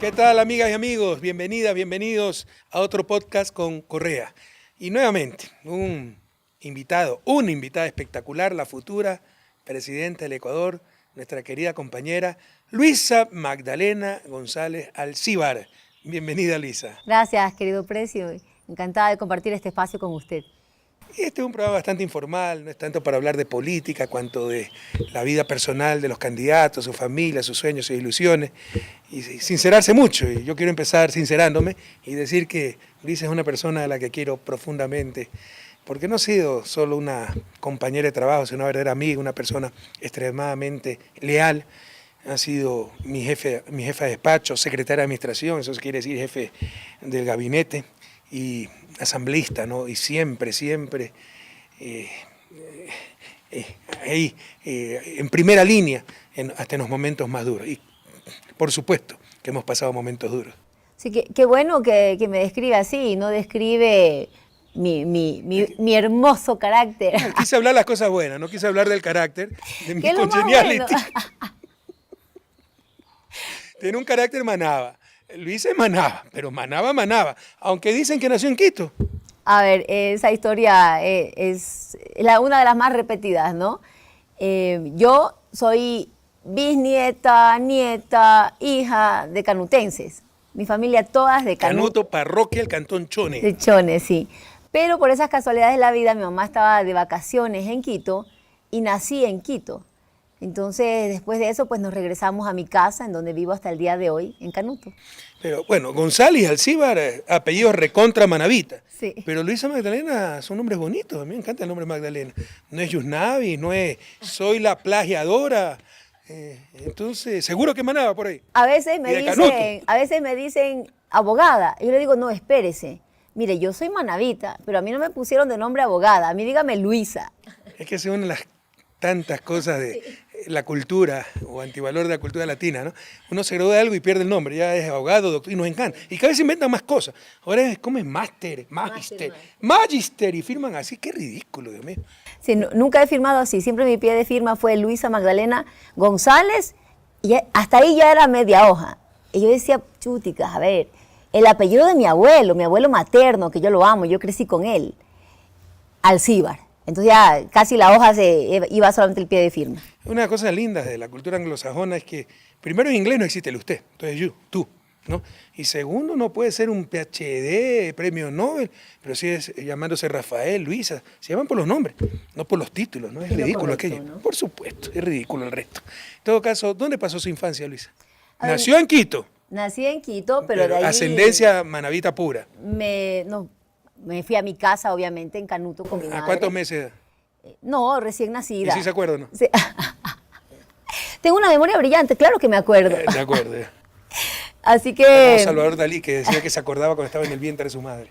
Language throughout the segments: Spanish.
¿Qué tal, amigas y amigos? Bienvenidas, bienvenidos a otro podcast con Correa. Y nuevamente, una invitada espectacular, la futura presidenta del Ecuador, nuestra querida compañera Luisa Magdalena González Alcíbar. Bienvenida, Luisa. Gracias, querido Precio. Encantada de compartir este espacio con usted. Este es un programa bastante informal, no es tanto para hablar de política, cuanto de la vida personal de los candidatos, su familia, sus sueños, sus ilusiones, y sincerarse mucho. Y yo quiero empezar sincerándome y decir que Luisa es una persona a la que quiero profundamente, porque no ha sido solo una compañera de trabajo, sino una verdadera amiga, una persona extremadamente leal. Ha sido mi jefa de despacho, secretaria de administración, eso quiere decir jefe del gabinete, y asambleísta, ¿no? Y siempre ahí en primera línea hasta en los momentos más duros. Y por supuesto que hemos pasado momentos duros. Sí, qué bueno que me describe así, no describe mi hermoso carácter. No, quise hablar las cosas buenas, no quise hablar del carácter, de mi congeniality. Bueno. Tiene un carácter manaba. Luisa es manaba, pero manaba. Aunque dicen que nació en Quito. A ver, esa historia es una de las más repetidas, ¿no? Yo soy bisnieta, nieta, hija de canutenses. Mi familia todas de Canuto. Canuto, parroquia del cantón Chone. De Chone, sí. Pero por esas casualidades de la vida, mi mamá estaba de vacaciones en Quito y nací en Quito. Entonces, después de eso, pues nos regresamos a mi casa, en donde vivo hasta el día de hoy, en Canuto. Pero bueno, González Alcíbar, apellido recontra manavita. Sí. Pero Luisa Magdalena son nombres bonitos, a mí me encanta el nombre Magdalena. No es Yusnavi, no es soy la plagiadora. Entonces, seguro que manaba por ahí. A veces me dicen abogada. Y yo le digo, no, espérese. Mire, yo soy manavita, pero a mí no me pusieron de nombre abogada. A mí dígame Luisa. Es que son las tantas cosas de la cultura o antivalor de la cultura latina, ¿no? Uno se gradúa de algo y pierde el nombre, ya es abogado, doctor, y nos encanta. Y cada vez se inventan más cosas. Ahora es como es magister, y firman así, qué ridículo, Dios mío. Sí, nunca he firmado así, siempre mi pie de firma fue Luisa Magdalena González, y hasta ahí ya era media hoja. Y yo decía, chuticas, a ver, el apellido de mi abuelo materno, que yo lo amo, yo crecí con él, Alcíbar. Entonces ya casi la hoja iba solamente el pie de firma. Una de las cosas lindas de la cultura anglosajona es que, primero en inglés no existe el usted, entonces tú, ¿no? Y segundo, no puede ser un PhD, premio Nobel, pero sí es llamándose Rafael, Luisa, se llaman por los nombres, no por los títulos, ¿no? Es ridículo aquello. ¿No? Por supuesto, es ridículo el resto. En todo caso, ¿dónde pasó su infancia, Luisa? Nació en Quito. Nací en Quito, pero de ahí... Ascendencia manavita pura. Me fui a mi casa, obviamente, en Canuto con mi madre. ¿A cuántos meses? No, recién nacida. ¿Y sí se acuerda o no? Sí. Tengo una memoria brillante, claro que me acuerdo. De acuerdo. Así que... Como Salvador Dalí, que decía que se acordaba cuando estaba en el vientre de su madre.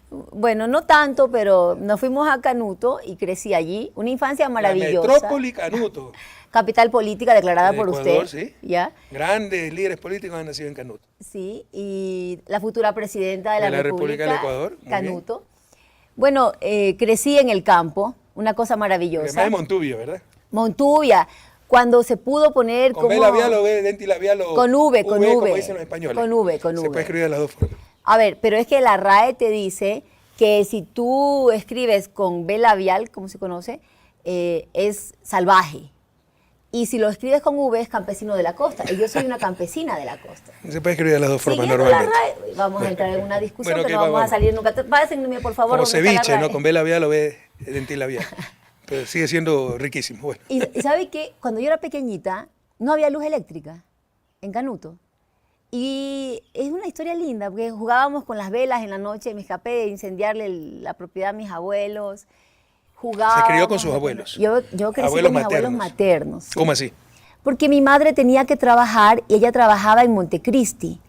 Bueno, no tanto, pero nos fuimos a Canuto y crecí allí. Una infancia maravillosa. La metrópoli Canuto. Capital política declarada por Ecuador, usted. ¿Sí? ¿Ya? Grandes líderes políticos han nacido en Canuto. Sí, y la futura presidenta de la República del Ecuador. Canuto. Bueno, crecí en el campo, una cosa maravillosa. Además de Montubio, ¿verdad? Montubia, cuando se pudo poner con B labial o B dentilabial o con V, como dicen los españoles. Con V. Se puede escribir de las dos formas. A ver, pero es que la RAE te dice que si tú escribes con B labial, como se conoce, es salvaje. Y si lo escribes con V, es campesino de la costa. Y yo soy una campesina de la costa. Se puede escribir de las dos formas normalmente. normalmente. Vamos a entrar en una discusión que no vamos a salir nunca. Pásenme, por favor. Como ceviche, ¿no? Con B labial o B dentilabial. Pero sigue siendo riquísimo. Bueno. Y ¿sabe qué? Cuando yo era pequeñita, no había luz eléctrica en Canuto. Y es una historia linda, porque jugábamos con las velas en la noche. Me escapé de incendiarle la propiedad a mis abuelos. Jugábamos. Se crió con sus abuelos. Yo crecí con mis abuelos maternos. Sí. ¿Cómo así? Porque mi madre tenía que trabajar y ella trabajaba en Montecristi.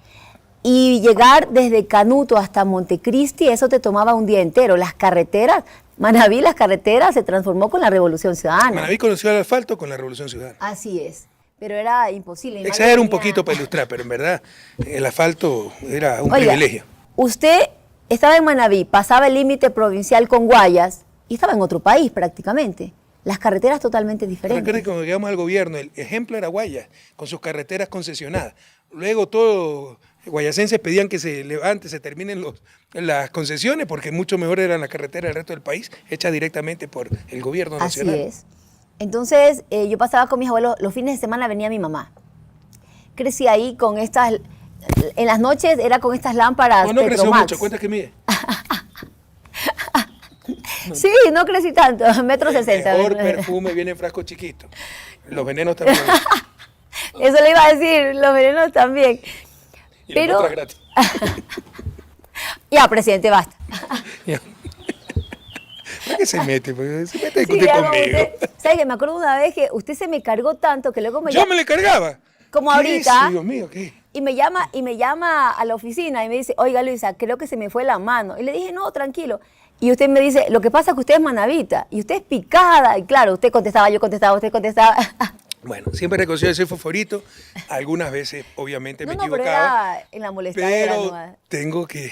Y llegar desde Canuto hasta Montecristi, eso te tomaba un día entero. Las carreteras, Manaví, las carreteras se transformó con la Revolución Ciudadana. Manaví conoció el asfalto con la Revolución Ciudadana. Así es, pero era imposible. Exagero un poquito para ilustrar, pero en verdad el asfalto era un privilegio. Usted estaba en Manaví, pasaba el límite provincial con Guayas y estaba en otro país prácticamente. Las carreteras totalmente diferentes. Recuerden que cuando llegamos al gobierno, el ejemplo era Guayas, con sus carreteras concesionadas. Luego todo guayacenses pedían que se levante, se terminen las concesiones, porque mucho mejor eran las carreteras del resto del país, hechas directamente por el gobierno nacional. Así es. Entonces, yo pasaba con mis abuelos, los fines de semana venía mi mamá. Crecí ahí con estas, en las noches era con estas lámparas No creció Petromax. mucho, ¿cuántas que mide? Sí, no crecí tanto, 1,60 m. Mejor perfume viene en frasco chiquito. Los venenos también. Eso le iba a decir, los venenos también. Y Pero... las otras gratis. Ya, presidente, basta. ¿Para qué se mete? Porque se mete a Sí, discutir algo conmigo. ¿Sabes qué? Me acuerdo una vez que usted se me cargó tanto que luego me Yo me le cargaba. como ¿Qué ahorita, es? Dios mío, ¿qué? y me llama a la oficina y me dice, oiga Luisa, creo que se me fue la mano. Y le dije, no, tranquilo. Y usted me dice, lo que pasa es que usted es manavita y usted es picada. Y claro, usted contestaba, yo contestaba, usted contestaba. Bueno, siempre he reconocido que soy fosforito. Algunas veces, obviamente, me Pero equivocaba. era en la molestadera. Pero ¿no? tengo que,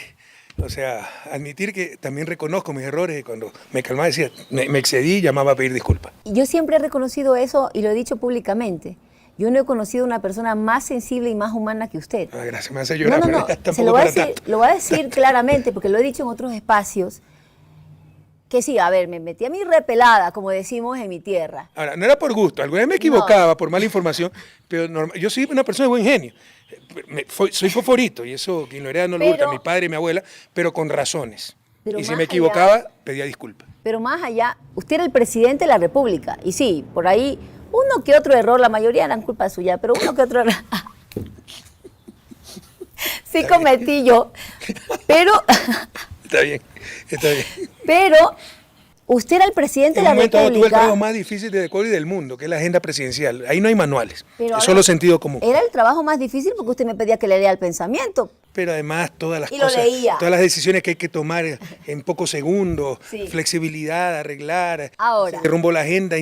o sea, admitir que también reconozco mis errores. Y cuando me calmaba decía, me excedí, llamaba a pedir disculpas. Y yo siempre he reconocido eso y lo he dicho públicamente. Yo no he conocido una persona más sensible y más humana que usted. Ah, gracias, me hace llorar. No, pero no, tampoco se lo voy a para decir, tanto. lo voy a decir claramente porque lo he dicho en otros espacios. Que sí, a ver, me metí a mi repelada, como decimos en mi tierra. Ahora, no era por gusto, alguna vez me equivocaba por mala información, pero yo soy una persona de buen genio. Soy fosforito y eso quien lo hereda no le gusta, Pero- mi padre y mi abuela, pero con razones. Pero Y si más me equivocaba, pedía disculpas. Pero más allá, usted era el presidente de la República. Y sí, por ahí, uno que otro error, la mayoría eran culpa suya, pero uno que otro error. Sí cometí yo. Pero, Está bien, está bien. pero, usted era el presidente En de un la momento dado tuve el República. trabajo más difícil de Decoli del mundo, que es la agenda presidencial. Ahí no hay manuales, Pero es solo ahora, sentido común. Era el trabajo más difícil porque usted me pedía que le lea el pensamiento. Pero además todas las Y lo cosas, leía. todas las decisiones que hay que tomar en pocos segundos, Sí. flexibilidad, arreglar, Ahora. de rumbo a la agenda,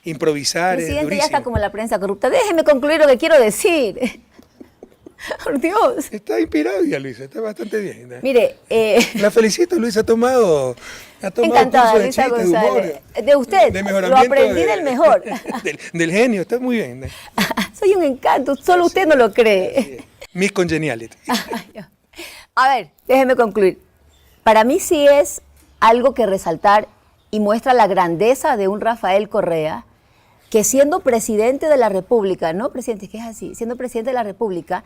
improvisar, es Presidente ya durísimo. está como la prensa corrupta. Déjeme concluir lo que quiero decir. Por Dios. Está inspirado ya, Luisa, está bastante bien. Mire, La felicito, Luisa, ha tomado encantada, curso de Luisa chiste, de González. humor, De usted, de lo mejoramiento aprendí del mejor. del genio, está muy bien. Soy un encanto, solo usted no lo cree. Miss Congeniality. A ver, déjeme concluir. Para mí sí es algo que resaltar y muestra la grandeza de un Rafael Correa, que siendo presidente de la República, no presidente, que es así, siendo presidente de la República,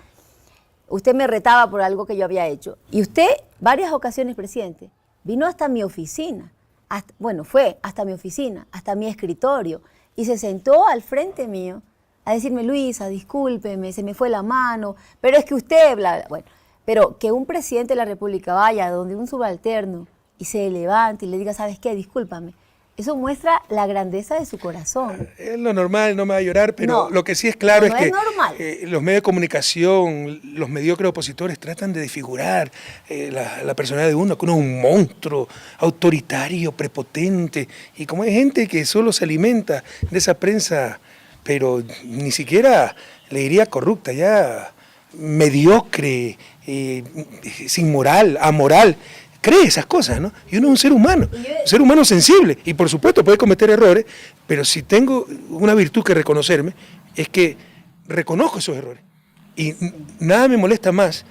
usted me retaba por algo que yo había hecho. Y usted, varias ocasiones, presidente, vino hasta mi oficina. Fue hasta mi oficina, hasta mi escritorio. Y se sentó al frente mío a decirme, Luisa, discúlpeme, se me fue la mano, pero es que usted, bla, bla. Bueno, pero que un presidente de la República vaya donde un subalterno y se levante y le diga, ¿sabes qué? Discúlpame. Eso muestra la grandeza de su corazón. Es lo normal, no me va a llorar, pero No, lo que sí es claro no es que es normal. los medios de comunicación, los mediocres opositores tratan de desfigurar la personalidad de uno, que uno es un monstruo autoritario, prepotente, y como hay gente que solo se alimenta de esa prensa, pero ni siquiera le diría corrupta, ya mediocre, sin moral, amoral, cree esas cosas, ¿no? Y uno es un ser humano sensible, y por supuesto puede cometer errores, pero si tengo una virtud que reconocerme, es que reconozco esos errores. Y nada me molesta más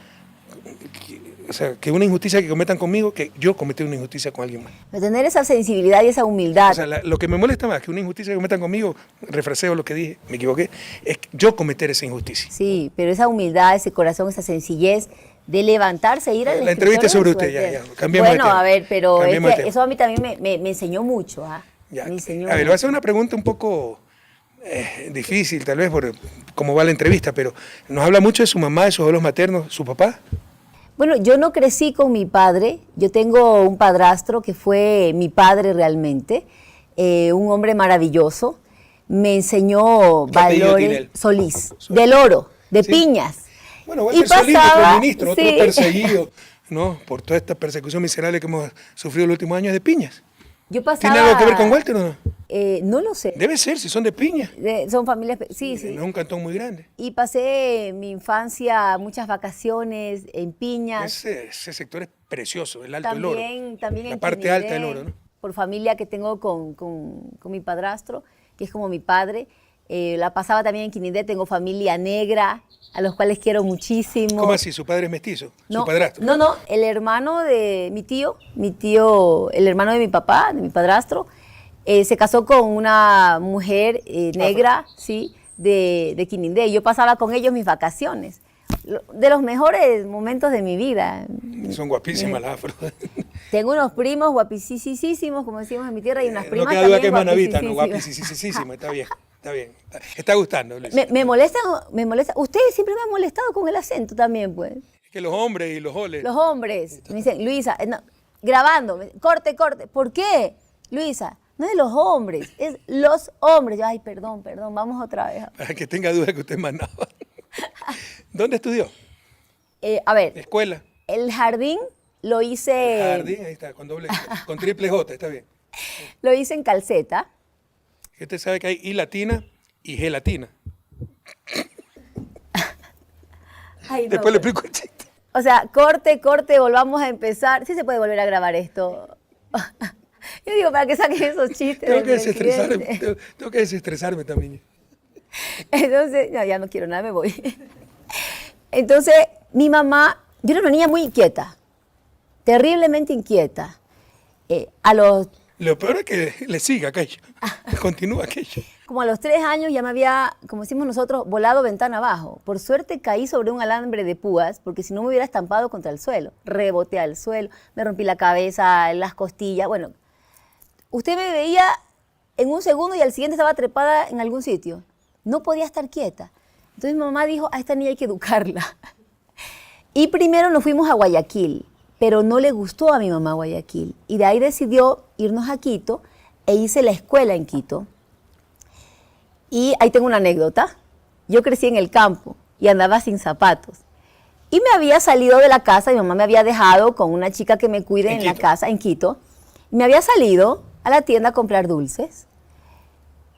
que una injusticia que cometan conmigo, que yo cometí una injusticia con alguien más. Pero tener esa sensibilidad y esa humildad. O sea, lo que me molesta más que una injusticia que cometan conmigo, refraseo lo que dije, me equivoqué, es yo cometer esa injusticia. Sí, pero esa humildad, ese corazón, esa sencillez de levantarse e ir a La entrevista es sobre usted, ya, cambiemos de Bueno, tema. a ver, pero Cambiemos de tema. eso a mí también me enseñó mucho. Ya. Me enseñó A ver, le voy a hacer una pregunta un poco difícil, tal vez, por cómo va la entrevista, pero nos habla mucho de su mamá, de sus abuelos maternos, su papá. Bueno, yo no crecí con mi padre, yo tengo un padrastro que fue mi padre realmente, un hombre maravilloso, me enseñó ¿Qué apellido tiene él? valores, Solís, del oro, de Sí. Piñas. Bueno, Walter Solís, otro ministro, sí. otro perseguido, ¿no? Por toda esta persecución miserable que hemos sufrido en los últimos años de Piñas. Yo pasaba, ¿Tiene algo que ver con Walter o no? No lo sé, Debe ser, si son de Piñas. son familias, sí, sí. No es un cantón muy grande. Y pasé mi infancia, muchas vacaciones en Piñas. Ese sector es precioso, el Alto del Oro. También La en parte alta del Oro, ¿no? Por familia que tengo con mi padrastro, que es como mi padre. La pasaba también en Quinindé, tengo familia negra, a los cuales quiero muchísimo. ¿Cómo así? ¿Su padre es mestizo? No, ¿Su padrastro? no, el hermano de mi tío, el hermano de mi papá, de mi padrastro, se casó con una mujer negra, sí, de Quinindé. Yo pasaba con ellos mis vacaciones. De los mejores momentos de mi vida. Son guapísimas las afro. Tengo unos primos guapísimos, como decimos en mi tierra, y unas primas no queda duda que también es manavita, ¿no? guapísimas. Guapísima, está bien, está bien. Está gustando, Luis. Me molesta. Ustedes siempre me han molestado con el acento también, pues. Es que los hombres y los oles. Los hombres me dicen, Luisa, no, grabando, corte. ¿Por qué? Luisa, no es de los hombres, es los hombres. Yo, ay, perdón, vamos otra vez. Para que tenga duda que usted es manaba. ¿Dónde estudió? A ver, ¿Escuela? el jardín lo hice. Jardín, ahí está, con triple J, está bien. Lo hice en Calceta. Usted sabe que hay I latina y G latina. Ay, no, Después le explico el chiste. O sea, corte, volvamos a empezar. Sí se puede volver a grabar esto. Yo digo, para que saquen esos chistes. Tengo que desestresarme también. Entonces, no, ya no quiero nada, me voy. Entonces, mi mamá, yo era una niña muy inquieta, terriblemente inquieta. Lo peor es que le siga aquello, continúa aquello. Como a los 3 años ya me había, como decimos nosotros, volado ventana abajo. Por suerte caí sobre un alambre de púas, porque si no me hubiera estampado contra el suelo. Reboté al suelo, me rompí la cabeza, las costillas. Bueno, usted me veía en un segundo y al siguiente estaba trepada en algún sitio. No podía estar quieta. Entonces mi mamá dijo, a esta niña hay que educarla. Y primero nos fuimos a Guayaquil, pero no le gustó a mi mamá Guayaquil. Y de ahí decidió irnos a Quito e hice la escuela en Quito. Y ahí tengo una anécdota. Yo crecí en el campo y andaba sin zapatos. Y me había salido de la casa, mi mamá me había dejado con una chica que me cuide en la casa en Quito. Me había salido a la tienda a comprar dulces.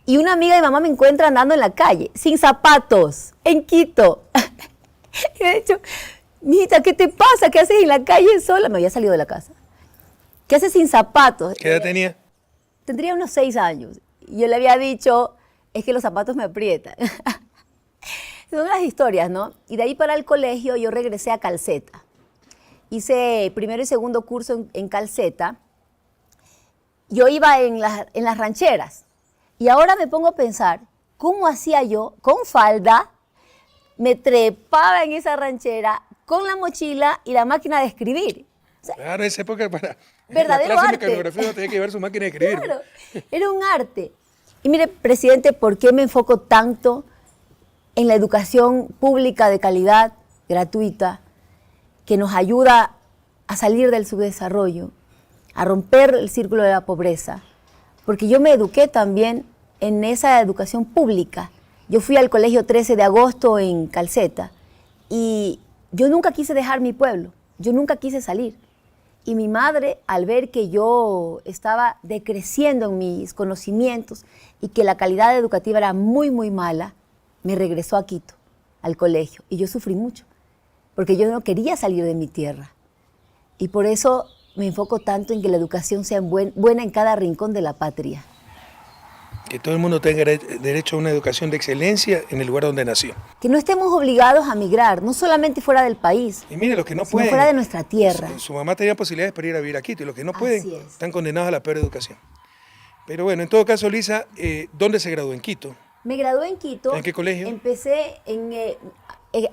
Y una amiga de mamá me encuentra andando en la calle, sin zapatos, en Quito. Y me ha dicho, mijita, ¿qué te pasa? ¿Qué haces en la calle sola? Me había salido de la casa. ¿Qué haces sin zapatos? ¿Qué edad tenía? Tendría unos 6 años. Y yo le había dicho, es que los zapatos me aprietan. Son las historias, ¿no? Y de ahí para el colegio yo regresé a Calceta. Hice primero y segundo curso en Calceta. Yo iba en las rancheras. Y ahora me pongo a pensar, ¿cómo hacía yo con falda? Me trepaba en esa ranchera con la mochila y la máquina de escribir. O sea, claro, en esa época para verdadero la clase arte. de mecanografía uno tenía que llevar su máquina de escribir. Claro, era un arte. Y mire, presidente, ¿por qué me enfoco tanto en la educación pública de calidad, gratuita, que nos ayuda a salir del subdesarrollo, a romper el círculo de la pobreza? Porque yo me eduqué también en esa educación pública. Yo fui al colegio 13 de agosto en Calceta y yo nunca quise dejar mi pueblo, yo nunca quise salir. Y mi madre, al ver que yo estaba decreciendo en mis conocimientos y que la calidad educativa era muy, muy mala, me regresó a Quito, al colegio. Y yo sufrí mucho, porque yo no quería salir de mi tierra. Y por eso me enfoco tanto en que la educación sea buena en cada rincón de la patria. Que todo el mundo tenga derecho a una educación de excelencia en el lugar donde nació. Que no estemos obligados a migrar, no solamente fuera del país, Y mire, los que no sino pueden, fuera de nuestra tierra. su mamá tenía posibilidades para ir a vivir a Quito y los que no pueden Así es. están condenados a la peor educación. Pero bueno, en todo caso, Luisa, ¿dónde se graduó? ¿En Quito? Me gradué en Quito. ¿En qué colegio? Empecé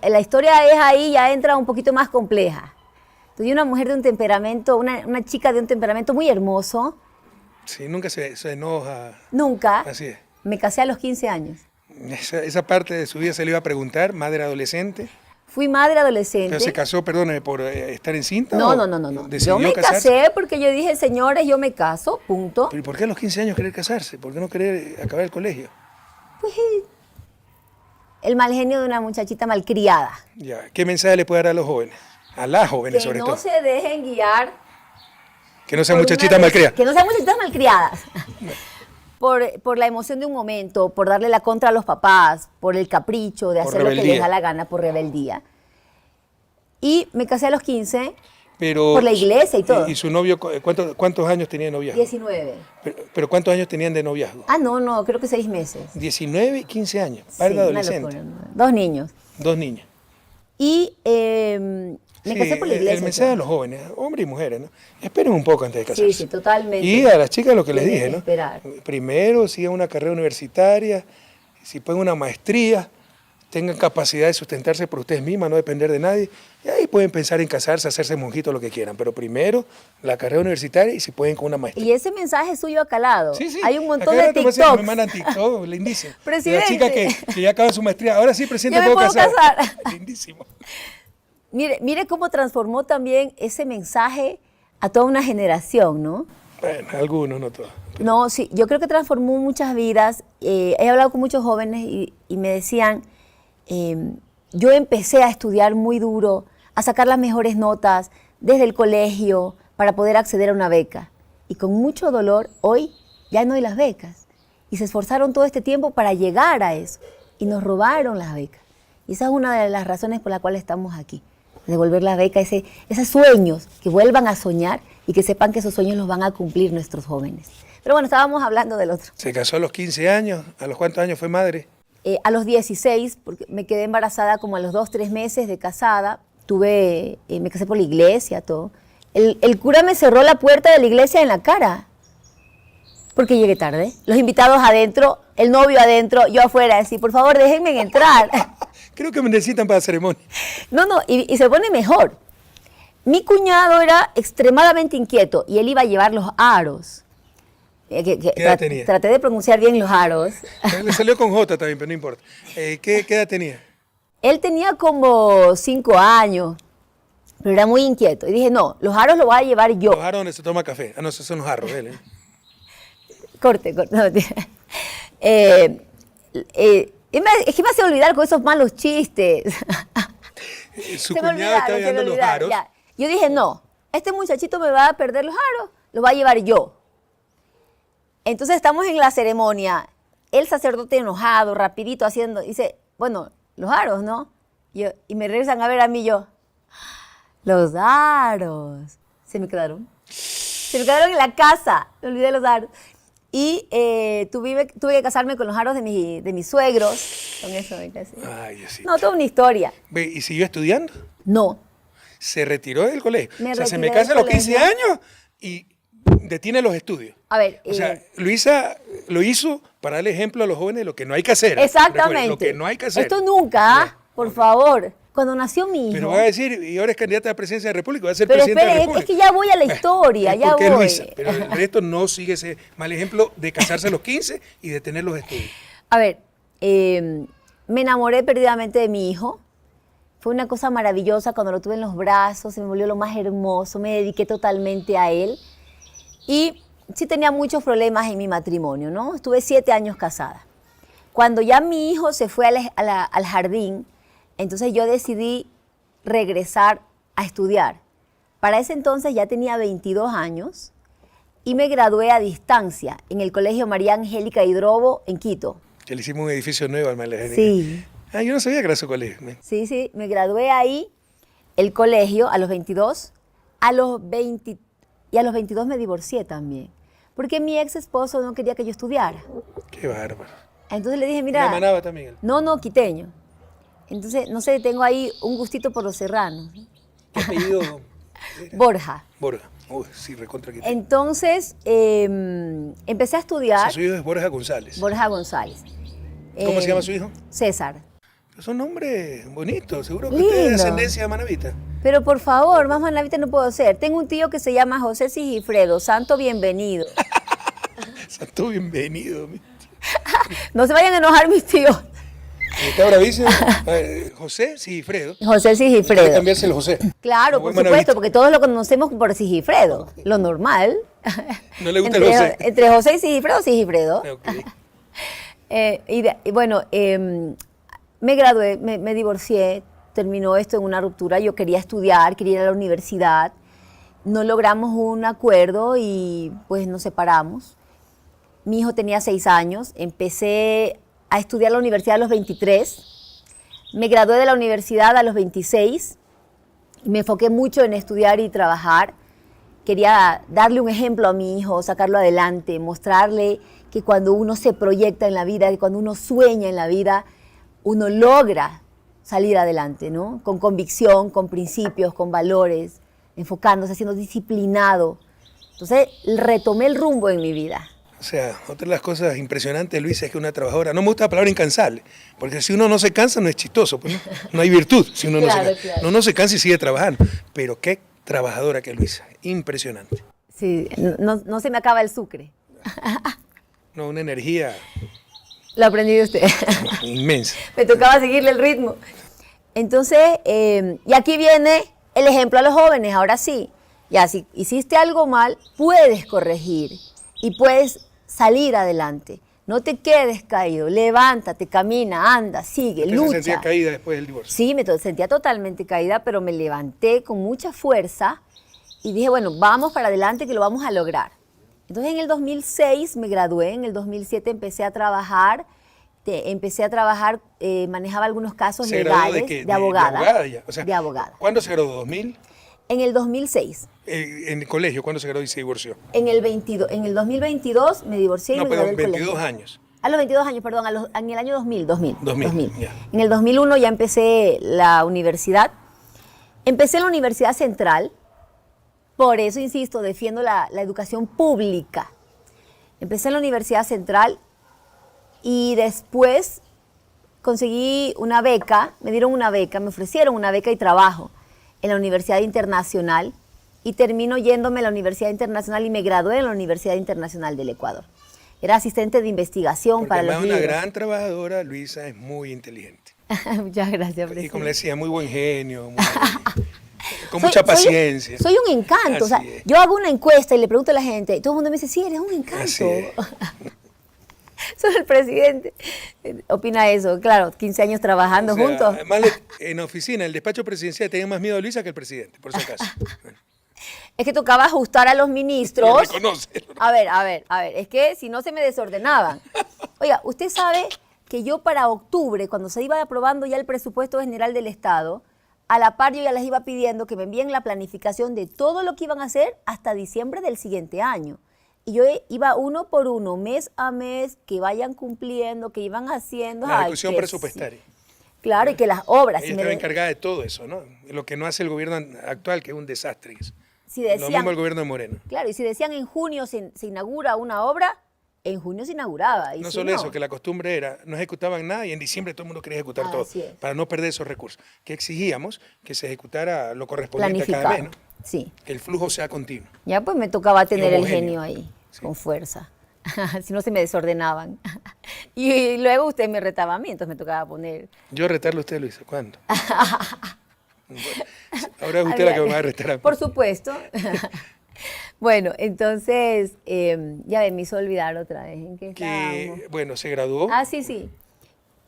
la historia es ahí, ya entra un poquito más compleja. Soy una mujer de un temperamento, una chica de un temperamento muy hermoso. Sí, nunca se enoja. Nunca. Así es. Me casé a los 15 años. Esa parte de su vida se le iba a preguntar, madre adolescente. Fui madre adolescente. ¿Pero se casó, perdóneme, por estar encinta? No. ¿O Yo me casé porque yo dije, señores, yo me caso, punto. ¿Pero por qué a los 15 años querer casarse? ¿Por qué no querer acabar el colegio? Pues el mal genio de una muchachita malcriada. Ya, ¿qué mensaje le puede dar a los jóvenes? A las jóvenes, Que sobre no todo. se dejen guiar. Que no sean por muchachitas una malcriadas. Que no sean muchachitas malcriadas. Por la emoción de un momento, por darle la contra a los papás, por el capricho de Por hacer lo que rebeldía. les da la gana, por rebeldía. Y me casé a los 15. Pero, Por la iglesia y todo. ¿Y su novio, cuántos años tenía de noviazgo? 19. Pero ¿cuántos años tenían de noviazgo? Ah, no, creo que 6 meses. 19 y 15 años, Sí, padre de una adolescente. locura, ¿no? 2 niños. 2 niños. Y me Sí, casé por la iglesia. el mensaje a los jóvenes, hombres y mujeres, ¿no? Esperen un poco antes de casarse. Sí, totalmente. Y a las chicas lo que les Tienen dije, que ¿no? esperar. Primero sigan una carrera universitaria, si pueden una maestría, tengan capacidad de sustentarse por ustedes mismas, no depender de nadie, y ahí pueden pensar en casarse, hacerse monjitos, lo que quieran, pero primero la carrera universitaria y si pueden con una maestría. Y ese mensaje suyo ha calado. Sí, sí. Hay un montón Acá de rato TikToks. me mandan TikTok, lindísimo. Presidente. La chica que ya acaba su maestría, ahora sí, presidente, Ya me puedo casar. Lindísimo. Mire cómo transformó también ese mensaje a toda una generación, ¿no? Bueno, algunos, no todos. No, sí, yo creo que transformó muchas vidas. He hablado con muchos jóvenes y me decían, yo empecé a estudiar muy duro, a sacar las mejores notas desde el colegio para poder acceder a una beca. Y con mucho dolor, hoy ya no hay las becas. Y se esforzaron todo este tiempo para llegar a eso. Y nos robaron las becas. Y esa es una de las razones por las cuales estamos aquí. Devolver la beca, esos sueños, que vuelvan a soñar y que sepan que esos sueños los van a cumplir nuestros jóvenes. Pero bueno, estábamos hablando del otro. Se casó a los 15 años, ¿a los cuántos años fue madre? A los 16, porque me quedé embarazada como a los 2, 3 meses de casada. Me casé por la iglesia, todo. El cura me cerró la puerta de la iglesia en la cara, porque llegué tarde. Los invitados adentro, el novio adentro, yo afuera, así, por favor, déjenme entrar. Creo que me necesitan para la ceremonia. No, y se pone mejor. Mi cuñado era extremadamente inquieto y él iba a llevar los aros. ¿Qué edad tenía? Traté de pronunciar bien los aros. Le salió con J también, pero no importa. ¿Qué edad tenía? Él tenía como 5 años, pero era muy inquieto. Y dije, no, los aros los voy a llevar yo. Los jarros donde se toma café. Ah, no, esos son los jarros de él. Corte. No, es que me hace olvidar con esos malos chistes. Su Se me cuñado estaba olvidaron, se me llevando los olvidaron, jarros. ya. Yo dije, no, este muchachito me va a perder los aros, los va a llevar yo. Entonces estamos en la ceremonia, el sacerdote enojado, rapidito haciendo, dice, bueno, los aros, ¿no? Y me regresan a ver a mí yo, los aros. Se me quedaron en la casa, me olvidé los aros. Y tuve que casarme con los aros de mis suegros, con eso me casé. Ay, Diosito. No, toda una historia. Ve, ¿y siguió estudiando? No. Se retiró del colegio. Me O sea, se me retiré casa a del los 15 colegio. años y detiene los estudios. A ver, O sea, Luisa lo hizo para darle ejemplo a los jóvenes de lo que no hay que hacer. exactamente. Recuerden, lo que no hay que hacer. Esto nunca, por favor. Cuando nació mi hijo. Pero va a decir, y ahora es candidata a la presidencia de la República, va a ser Pero presidente de la espere, República. es que ya voy a la historia, Es ya porque voy. es Luisa, pero el resto no sigue ese mal ejemplo de casarse a los 15 y de tener los estudios. A ver, me enamoré perdidamente de mi hijo. Fue una cosa maravillosa cuando lo tuve en los brazos, se me volvió lo más hermoso, me dediqué totalmente a él. Y sí tenía muchos problemas en mi matrimonio, ¿no? Estuve 7 años casada. Cuando ya mi hijo se fue al jardín, entonces yo decidí regresar a estudiar. Para ese entonces ya tenía 22 años y me gradué a distancia en el Colegio María Angélica Hidrobo en Quito. Que le hicimos un edificio nuevo al María. Sí. Ah, yo no sabía que era su colegio. Sí, me gradué ahí, el colegio, a los 22, y a los 22 me divorcié también, porque mi ex esposo no quería que yo estudiara. Qué bárbaro. Entonces le dije, mira... ¿La manaba también? No, quiteño. Entonces, no sé, tengo ahí un gustito por los serranos. ¿Qué apellido? Borja. Borja. Uy, sí, recontra que Entonces, empecé a estudiar. su hijo es Borja González. Borja González. ¿Cómo se llama su hijo? César. Son nombres bonitos, seguro que Lindo. usted es de ascendencia manavita. Pero por favor, más manavita no puedo ser. Tengo un tío que se llama José Sigifredo, santo bienvenido. Santo bienvenido. No se vayan a enojar mis tíos. Está bravísimo. José Sigifredo. José Hay que Sigifredo. cambiarse el José. Claro, Como por buen supuesto, manavita. porque todos lo conocemos por Sigifredo, lo normal. No le gusta el José. Entre José y Sigifredo, Sigifredo. Ok. Y bueno, me gradué, me divorcié, terminó esto en una ruptura. Yo quería estudiar, quería ir a la universidad. No logramos un acuerdo y pues nos separamos. Mi hijo tenía 6 años, empecé a estudiar la universidad a los 23, me gradué de la universidad a los 26 Me enfoqué mucho en estudiar y trabajar. Quería darle un ejemplo a mi hijo, sacarlo adelante, mostrarle que cuando uno se proyecta en la vida, que cuando uno sueña en la vida, uno logra salir adelante, ¿no? Con convicción, con principios, con valores, enfocándose, siendo disciplinado. Entonces, retomé el rumbo en mi vida. O sea, otra de las cosas impresionantes, Luisa, es que una trabajadora, no me gusta la palabra incansable, porque si uno no se cansa no es chistoso, pues no hay virtud si uno no se cansa. Claro. No se cansa y sigue trabajando, pero qué trabajadora que es Luisa, impresionante. Sí, no se me acaba el sucre. No, una energía Lo aprendí de usted. inmensa. Me tocaba seguirle el ritmo. Entonces, y aquí viene el ejemplo a los jóvenes, ahora sí. Ya, si hiciste algo mal, puedes corregir y puedes salir adelante. No te quedes caído, levántate, camina, anda, sigue, ¿Usted lucha. se sentía caída después del divorcio? Sí, me sentía totalmente caída, pero me levanté con mucha fuerza y dije, bueno, vamos para adelante que lo vamos a lograr. Entonces en el 2006 me gradué, en el 2007 empecé a trabajar, manejaba algunos casos ¿Se graduó legales de qué? de abogada. De abogada ya. O sea, de abogada. ¿Cuándo se graduó? ¿2000? En el 2006. En el colegio, ¿cuándo se graduó y se divorció? En el 2022 me divorcié y No, me gradué pero del 22 colegio. años. A los 22 años, perdón, en el año 2000. 2000, ya. En el 2001 ya empecé la universidad. Empecé en la Universidad Central, por eso, insisto, defiendo la educación pública. Empecé en la Universidad Central y después conseguí una beca, me dieron una beca, me ofrecieron una beca y trabajo en la Universidad Internacional y termino yéndome a la Universidad Internacional y me gradué en la Universidad Internacional del Ecuador. Era asistente de investigación Porque para los además una libros. gran trabajadora, Luisa es muy inteligente. Muchas gracias, presidente. Y como le decía, muy buen genio, con mucha paciencia. Soy un encanto. O sea, Así es. yo hago una encuesta y le pregunto a la gente, y todo el mundo me dice, sí, eres un encanto. Así es. Soy el presidente. Opina eso, claro, 15 años trabajando O sea, juntos. además, en oficina, el despacho presidencial tenía más miedo a Luisa que el presidente, por si acaso. Bueno, Es que tocaba ajustar a los lo ministros. reconoce. A ver, es que si no se me desordenaban. Oiga, usted sabe que yo para octubre, cuando se iba aprobando ya el presupuesto general del Estado, a la par yo ya les iba pidiendo que me envíen la planificación de todo lo que iban a hacer hasta diciembre del siguiente año. Y yo iba uno por uno, mes a mes, que vayan cumpliendo, que iban haciendo. La Ay, ejecución que presupuestaria. sí. Claro, y que las obras. Ella si me estaba de- encargada de todo eso, ¿no? Lo que no hace el gobierno actual, que es un desastre. si Lo decían, mismo el gobierno de Moreno. claro, y si decían en junio se inaugura una obra, en junio se inauguraba. Y No si solo eso, que la costumbre era, no ejecutaban nada y en diciembre todo el mundo quería ejecutar todo, Así es. para no perder esos recursos. Que exigíamos que se ejecutara lo correspondiente a cada mes, planificado. ¿no? Sí. Que el flujo sea continuo. Ya pues me tocaba tener el homogéneo. genio ahí, Sí. con fuerza. Si no se me desordenaban. Y luego usted me retaba a mí, entonces me tocaba poner. Yo retarle a usted, Luisa, ¿cuándo? Bueno, ahora es usted la que me va a retar a mí. Por supuesto. Bueno, entonces, ya me hizo olvidar otra vez en qué estábamos. Que, bueno, se graduó. Ah, sí.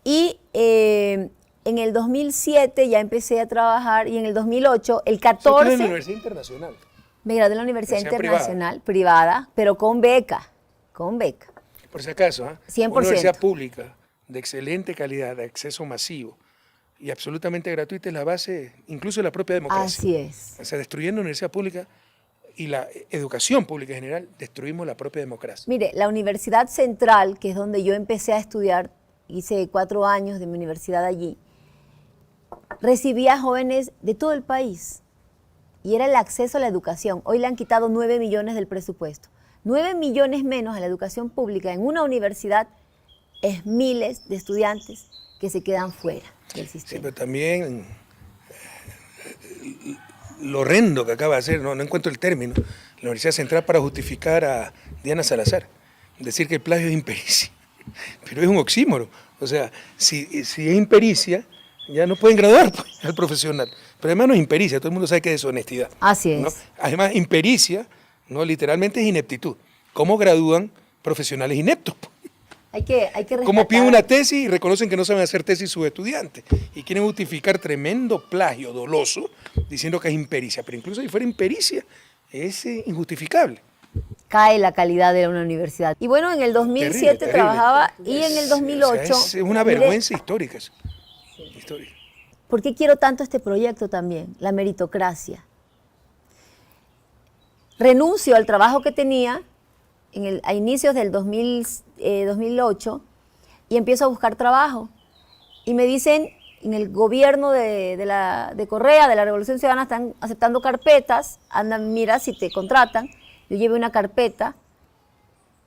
Y en el 2007 ya empecé a trabajar y en el 2008, el Usted estudió 14, en la Universidad Internacional. me gradué en la Universidad Universidad Internacional, privada, pero con beca, Por si acaso, ¿ah? 100%. Una universidad pública, de excelente calidad, de acceso masivo y absolutamente gratuita es la base, incluso de la propia democracia. Así es. O sea, destruyendo la universidad pública y la educación pública en general, destruimos la propia democracia. Mire, la Universidad Central, que es donde yo empecé a estudiar, hice 4 años de mi universidad allí, recibía jóvenes de todo el país y era el acceso a la educación. Hoy le han quitado 9 millones del presupuesto. 9 millones menos a la educación pública en una universidad es miles de estudiantes que se quedan fuera del Sí, sistema. pero también lo horrendo que acaba de hacer, no encuentro el término, la Universidad Central para justificar a Diana Salazar, decir que el plagio es impericia, pero es un oxímoro. O sea, si es impericia, ya no pueden graduar pues, al profesional. Pero además no es impericia, todo el mundo sabe que es deshonestidad. Así es. ¿no? Además, impericia, literalmente es ineptitud. ¿Cómo gradúan profesionales ineptos? Pues? Hay que rescatar. Como piden una tesis y reconocen que no saben hacer tesis sus estudiantes y quieren justificar tremendo plagio doloso diciendo que es impericia, pero incluso si fuera impericia es injustificable. Cae la calidad de una universidad. Y bueno, en el 2007 Terrible, terrible. trabajaba y en el 2008... O sea, es una mire, vergüenza histórica eso. Histórica. ¿Por qué quiero tanto este proyecto también? La meritocracia. Renuncio al trabajo que tenía a inicios del 2008 y empiezo a buscar trabajo. Y me dicen, en el gobierno de Correa, de la Revolución Ciudadana, están aceptando carpetas, andan, mira si te contratan. Yo llevé una carpeta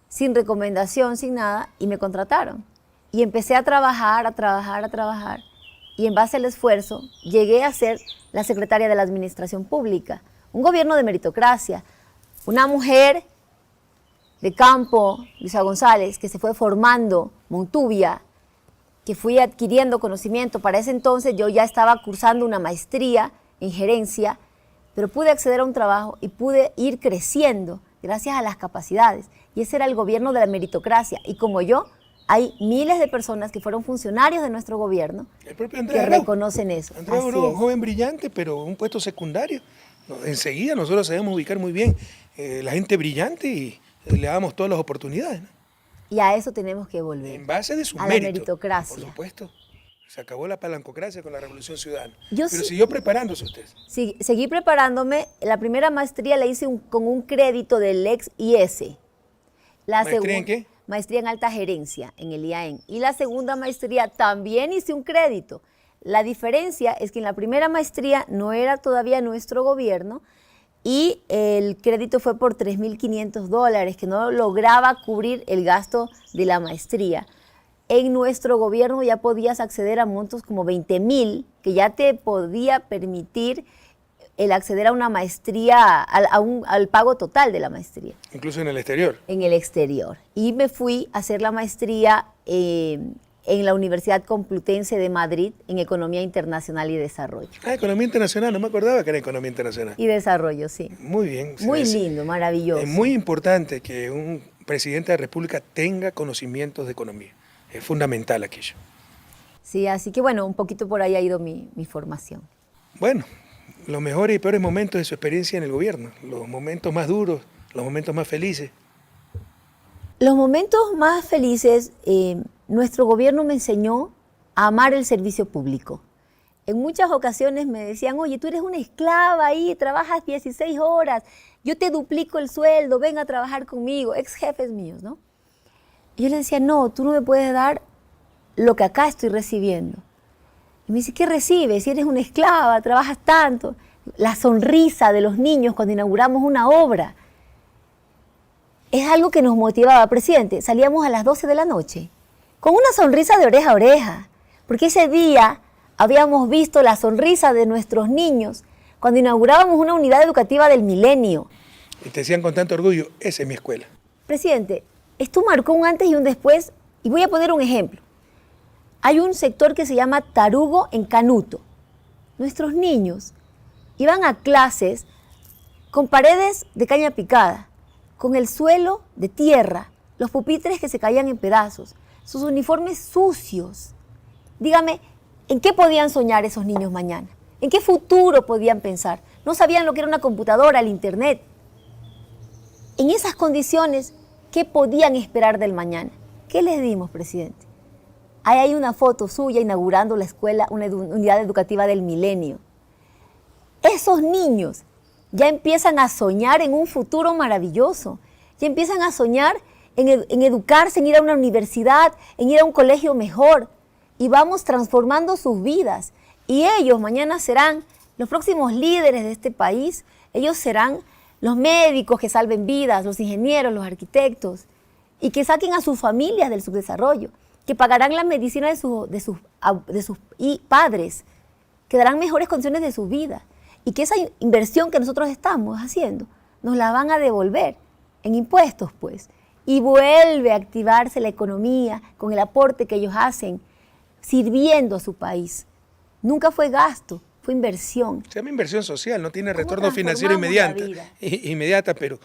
sin recomendación, sin nada, y me contrataron. Y empecé a trabajar. Y en base al esfuerzo, llegué a ser la secretaria de la Administración Pública. Un gobierno de meritocracia. Una mujer de campo, Luisa González, que se fue formando, Montubia, que fui adquiriendo conocimiento. Para ese entonces yo ya estaba cursando una maestría en gerencia, pero pude acceder a un trabajo y pude ir creciendo gracias a las capacidades. Y ese era el gobierno de la meritocracia. Y como yo, hay miles de personas que fueron funcionarios de nuestro gobierno que reconocen eso. Andrea Grau, un joven brillante, pero un puesto secundario. Enseguida nosotros sabemos ubicar muy bien la gente brillante y le damos todas las oportunidades, ¿no? Y a eso tenemos que volver. En base de su a mérito. La meritocracia. Por supuesto. Se acabó la palancocracia con la Revolución Ciudadana. Pero siguió preparándose usted. Sí, seguí preparándome. La primera maestría la hice con un crédito del ex IS. ¿Maestría en qué? Maestría en alta gerencia, en el IAEN. Y la segunda maestría también hice un crédito. La diferencia es que en la primera maestría no era todavía nuestro gobierno y el crédito fue por $3.500, que no lograba cubrir el gasto de la maestría. En nuestro gobierno ya podías acceder a montos como 20.000, que ya te podía permitir el acceder a una maestría, al pago total de la maestría. Incluso en el exterior. En el exterior. Y me fui a hacer la maestría en la Universidad Complutense de Madrid en Economía Internacional y Desarrollo. Economía Internacional, no me acordaba que era Economía Internacional. Y Desarrollo, sí. Muy bien. Muy lindo, maravilloso. Es muy importante que un presidente de la República tenga conocimientos de economía. Es fundamental aquello. Sí, así que bueno, un poquito por ahí ha ido mi formación. Bueno, los mejores y peores momentos de su experiencia en el gobierno, los momentos más duros, los momentos más felices. Los momentos más felices, nuestro gobierno me enseñó a amar el servicio público. En muchas ocasiones me decían, oye, tú eres una esclava ahí, trabajas 16 horas, yo te duplico el sueldo, ven a trabajar conmigo, ex jefes míos, ¿no? Y yo le decía, no, tú no me puedes dar lo que acá estoy recibiendo. Y me dice, ¿qué recibes? Si eres una esclava, trabajas tanto. La sonrisa de los niños cuando inauguramos una obra. Es algo que nos motivaba, presidente. Salíamos a las 12 de la noche con una sonrisa de oreja a oreja, porque ese día habíamos visto la sonrisa de nuestros niños cuando inaugurábamos una unidad educativa del milenio. Y te decían con tanto orgullo, esa es mi escuela. Presidente, esto marcó un antes y un después, y voy a poner un ejemplo. Hay un sector que se llama Tarugo en Canuto. Nuestros niños iban a clases con paredes de caña picada, con el suelo de tierra, los pupitres que se caían en pedazos, sus uniformes sucios. Dígame, ¿en qué podían soñar esos niños mañana? ¿En qué futuro podían pensar? No sabían lo que era una computadora, el internet. En esas condiciones, ¿qué podían esperar del mañana? ¿Qué les dimos, presidente? Ahí hay una foto suya inaugurando la escuela, una unidad educativa del milenio. Esos niños ya empiezan a soñar en un futuro maravilloso. Ya empiezan a soñar en educarse, en ir a una universidad, en ir a un colegio mejor. Y vamos transformando sus vidas. Y ellos mañana serán los próximos líderes de este país. Ellos serán los médicos que salven vidas, los ingenieros, los arquitectos. Y que saquen a sus familias del subdesarrollo. Que pagarán la medicina de sus padres. Que darán mejores condiciones de su vida. Y que esa inversión que nosotros estamos haciendo nos la van a devolver en impuestos, pues. Y vuelve a activarse la economía con el aporte que ellos hacen, sirviendo a su país. Nunca fue gasto, fue inversión. Se llama inversión social, no tiene retorno financiero inmediata, pero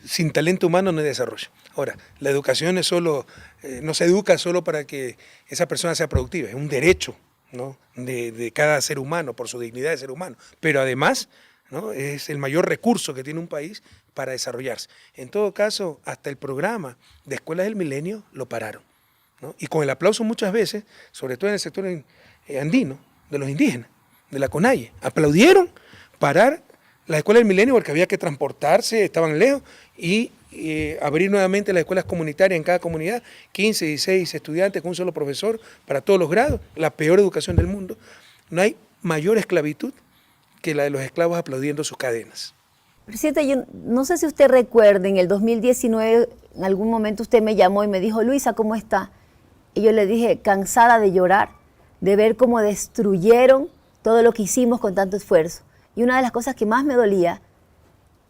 sin talento humano no hay desarrollo. Ahora, la educación es solo, no se educa solo para que esa persona sea productiva, es un derecho, ¿no?, de cada ser humano, por su dignidad de ser humano. Pero además, ¿no?, es el mayor recurso que tiene un país para desarrollarse. En todo caso, hasta el programa de Escuelas del Milenio lo pararon, ¿no? Y con el aplauso muchas veces, sobre todo en el sector andino, de los indígenas, de la CONAIE. Aplaudieron parar la escuela del Milenio porque había que transportarse, estaban lejos, y abrir nuevamente las escuelas comunitarias en cada comunidad, 15, 16 estudiantes con un solo profesor para todos los grados, la peor educación del mundo. No hay mayor esclavitud que la de los esclavos aplaudiendo sus cadenas. Presidente, yo no sé si usted recuerda, en el 2019, en algún momento usted me llamó y me dijo, Luisa, ¿cómo está? Y yo le dije, cansada de llorar, de ver cómo destruyeron todo lo que hicimos con tanto esfuerzo. Y una de las cosas que más me dolía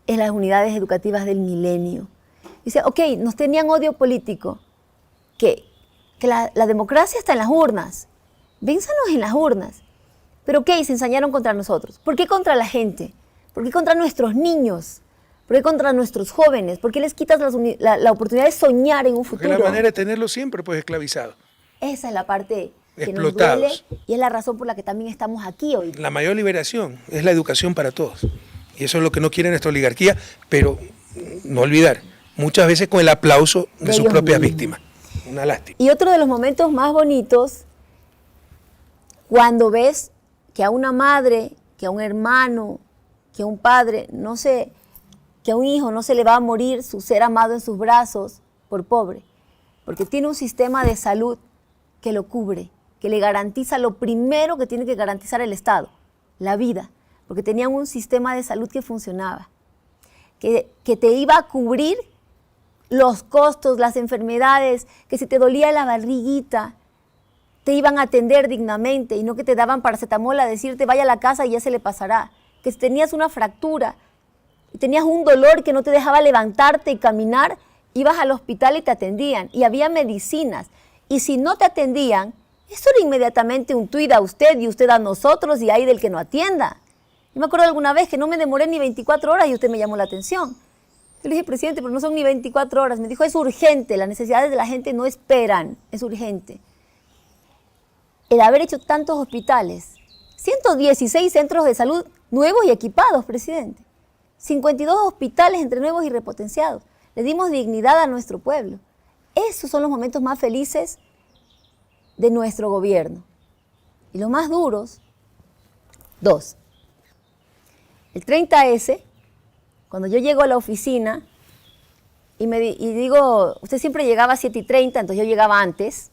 es las unidades educativas del Milenio. Dice, ok, nos tenían odio político, que la democracia está en las urnas, vénzanos en las urnas. Pero ok, se ensañaron contra nosotros. ¿Por qué contra la gente? ¿Por qué contra nuestros niños? ¿Por qué contra nuestros jóvenes? ¿Por qué les quitas la oportunidad de soñar en un futuro? Porque la manera de tenerlos siempre, pues, esclavizados. Esa es la parte que nos Explotados. duele y es la razón por la que también estamos aquí hoy. La mayor liberación es la educación para todos. Y eso es lo que no quiere nuestra oligarquía, pero no olvidar, muchas veces con el aplauso de sus ellos propias mismos. víctimas. Una lástima. Y otro de los momentos más bonitos, cuando ves que a una madre, que a un hermano, que a un padre, no sé, que a un hijo no se le va a morir su ser amado en sus brazos por pobre, porque tiene un sistema de salud que lo cubre, que le garantiza lo primero que tiene que garantizar el Estado, la vida, porque tenían un sistema de salud que funcionaba, que te iba a cubrir los costos, las enfermedades, que si te dolía la barriguita, te iban a atender dignamente y no que te daban paracetamol a decirte vaya a la casa y ya se le pasará. Que si tenías una fractura y tenías un dolor que no te dejaba levantarte y caminar, ibas al hospital y te atendían y había medicinas. Y si no te atendían, eso era inmediatamente un tuit a usted y usted a nosotros y ahí del que no atienda. Yo me acuerdo alguna vez que no me demoré ni 24 horas y usted me llamó la atención. Yo le dije, presidente, pero no son ni 24 horas. Me dijo, es urgente, las necesidades de la gente no esperan, es urgente. El haber hecho tantos hospitales, 116 centros de salud nuevos y equipados, presidente, 52 hospitales entre nuevos y repotenciados. Le dimos dignidad a nuestro pueblo. Esos son los momentos más felices de nuestro gobierno. Y los más duros, dos. El 30S, cuando yo llego a la oficina y digo, usted siempre llegaba a 7:30, entonces yo llegaba antes.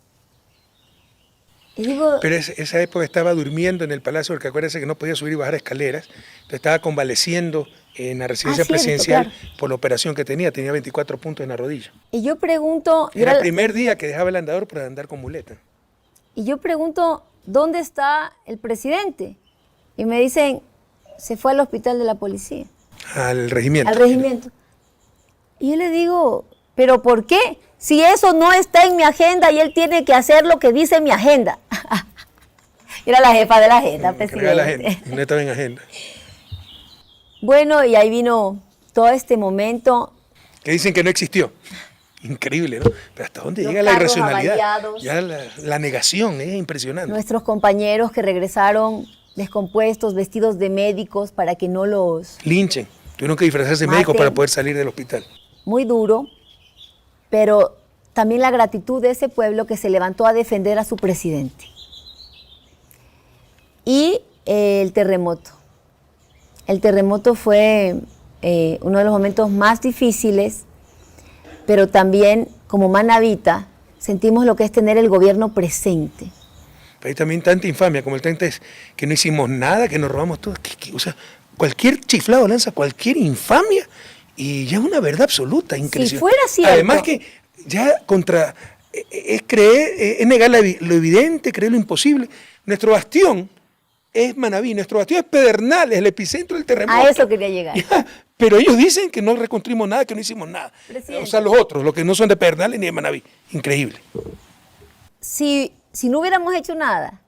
Y digo, Pero esa época estaba durmiendo en el palacio, porque acuérdense que no podía subir y bajar escaleras, entonces estaba convaleciendo en la residencia cierto, presidencial claro. por la operación que tenía 24 puntos en la rodilla. y yo pregunto, Era el primer día que dejaba el andador por andar con muleta. ¿dónde está el presidente? Y me dicen, se fue al hospital de la policía. Al regimiento. Al regimiento. Y yo le digo, ¿pero por qué? Si eso no está en mi agenda y él tiene que hacer lo que dice mi agenda. Era la jefa de la agenda, presidente. La agenda, no estaba en agenda. Bueno, y ahí vino todo este momento. Que dicen que no existió. Increíble, ¿no? Pero ¿hasta dónde Los llega la carros irracionalidad? avariados. Ya la negación es impresionante. Nuestros compañeros que regresaron descompuestos, vestidos de médicos para que no los... Linchen. Tuvieron que disfrazarse de médicos para poder salir del hospital. Muy duro, pero también la gratitud de ese pueblo que se levantó a defender a su presidente. Y el terremoto. El terremoto fue uno de los momentos más difíciles, pero también como manabita sentimos lo que es tener el gobierno presente. Pero hay también tanta infamia como el 30 es que no hicimos nada, que nos robamos todo. O sea, cualquier chiflado lanza cualquier infamia y ya es una verdad absoluta, increíble. Si fuera cierto. Además que ya es creer, es negar lo evidente, creer lo imposible. Nuestro bastión es Manabí, nuestro bastión es Pedernales, el epicentro del terremoto. A eso quería llegar. Ya, pero ellos dicen que no reconstruimos nada, que no hicimos nada. Presidente. O sea, los otros, los que no son de Pedernales ni de Manabí. Increíble. Si no hubiéramos hecho nada,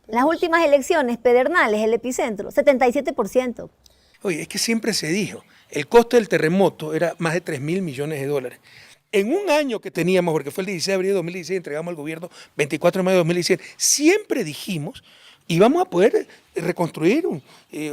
las últimas elecciones, Pedernales, el epicentro, 77%. Oye, es que siempre se dijo, el costo del terremoto era más de 3.000 millones de dólares. En un año que teníamos, porque fue el 16 de abril de 2016, entregamos al gobierno 24 de mayo de 2017, siempre dijimos, íbamos a poder reconstruir,